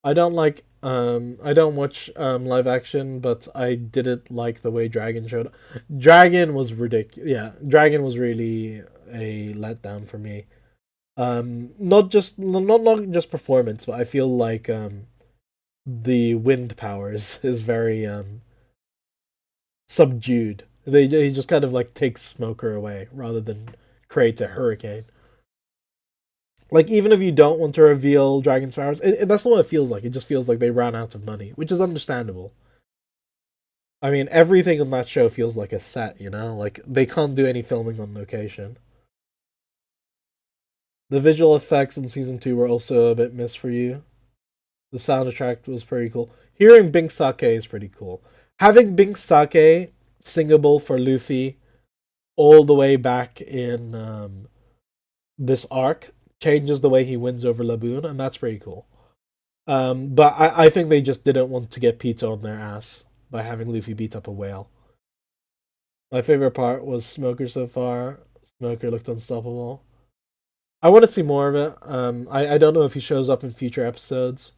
S1: I don't watch live action, but I didn't like the way Dragon showed. Dragon was ridiculous. Yeah, Dragon was really a letdown for me. Not just performance, but I feel like the wind powers is very subdued. They just kind of like take Smoker away rather than create a hurricane. Like even if you don't want to reveal Dragon's powers, that's not what it feels like. It just feels like they ran out of money, which is understandable. I mean, everything on that show feels like a set, you know? Like they can't do any filming on location. The visual effects in season 2 were also a bit missed for you. The soundtrack was pretty cool. Hearing Bink Sake is pretty cool. Having Bink Sake singable for Luffy all the way back in this arc changes the way he wins over Laboon, and that's pretty cool. But I think they just didn't want to get Pita on their ass by having Luffy beat up a whale. My favorite part was Smoker so far. Smoker looked unstoppable. I want to see more of it. I don't know if he shows up in future episodes.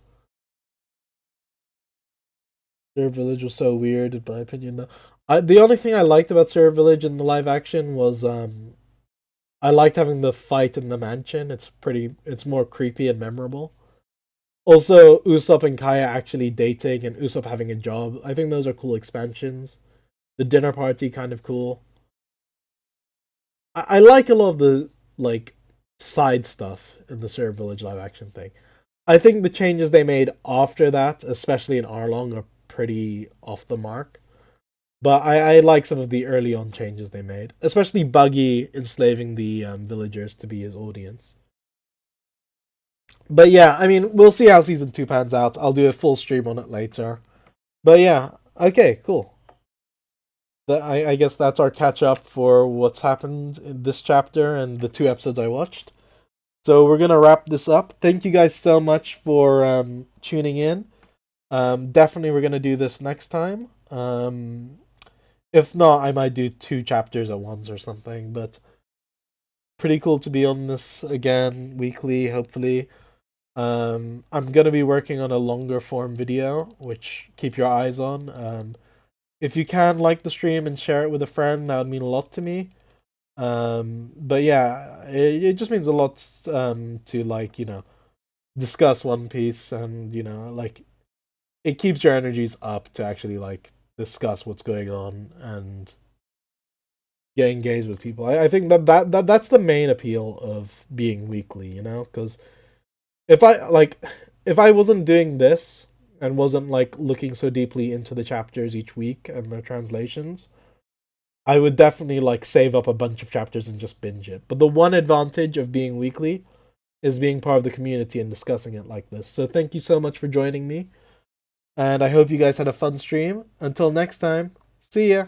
S1: Their Village was so weird, in my opinion. Though, the only thing I liked about Sarah Village in the live action was I liked having the fight in the mansion. It's more creepy and memorable. Also, Usopp and Kaya actually dating and Usopp having a job. I think those are cool expansions. The dinner party kind of cool. I like a lot of the like side stuff in the Sarah Village live action thing. I think the changes they made after that, especially in Arlong, are pretty off the mark. But I like some of the early on changes they made, especially Buggy enslaving the villagers to be his audience. But yeah, I mean, we'll see how season 2 pans out. I'll do a full stream on it later. But yeah, okay, cool. I guess that's our catch up for what's happened in this chapter and the 2 episodes I watched. So we're gonna wrap this up. Thank you guys so much for tuning in. Definitely, we're gonna do this next time. If not, I might do 2 chapters at once or something. But pretty cool to be on this again weekly. Hopefully, I'm gonna be working on a longer form video, which keep your eyes on. If you can like the stream and share it with a friend, that would mean a lot to me. But yeah, it just means a lot to like discuss One Piece and like it keeps your energies up to actually like discuss what's going on and get engaged with people. I think that's the main appeal of being weekly, because if I like if I wasn't doing this and wasn't like looking so deeply into the chapters each week and their translations, I would definitely like save up a bunch of chapters and just binge it. But the one advantage of being weekly is being part of the community and discussing it like this. So thank you so much for joining me. And I hope you guys had a fun stream. Until next time, see ya.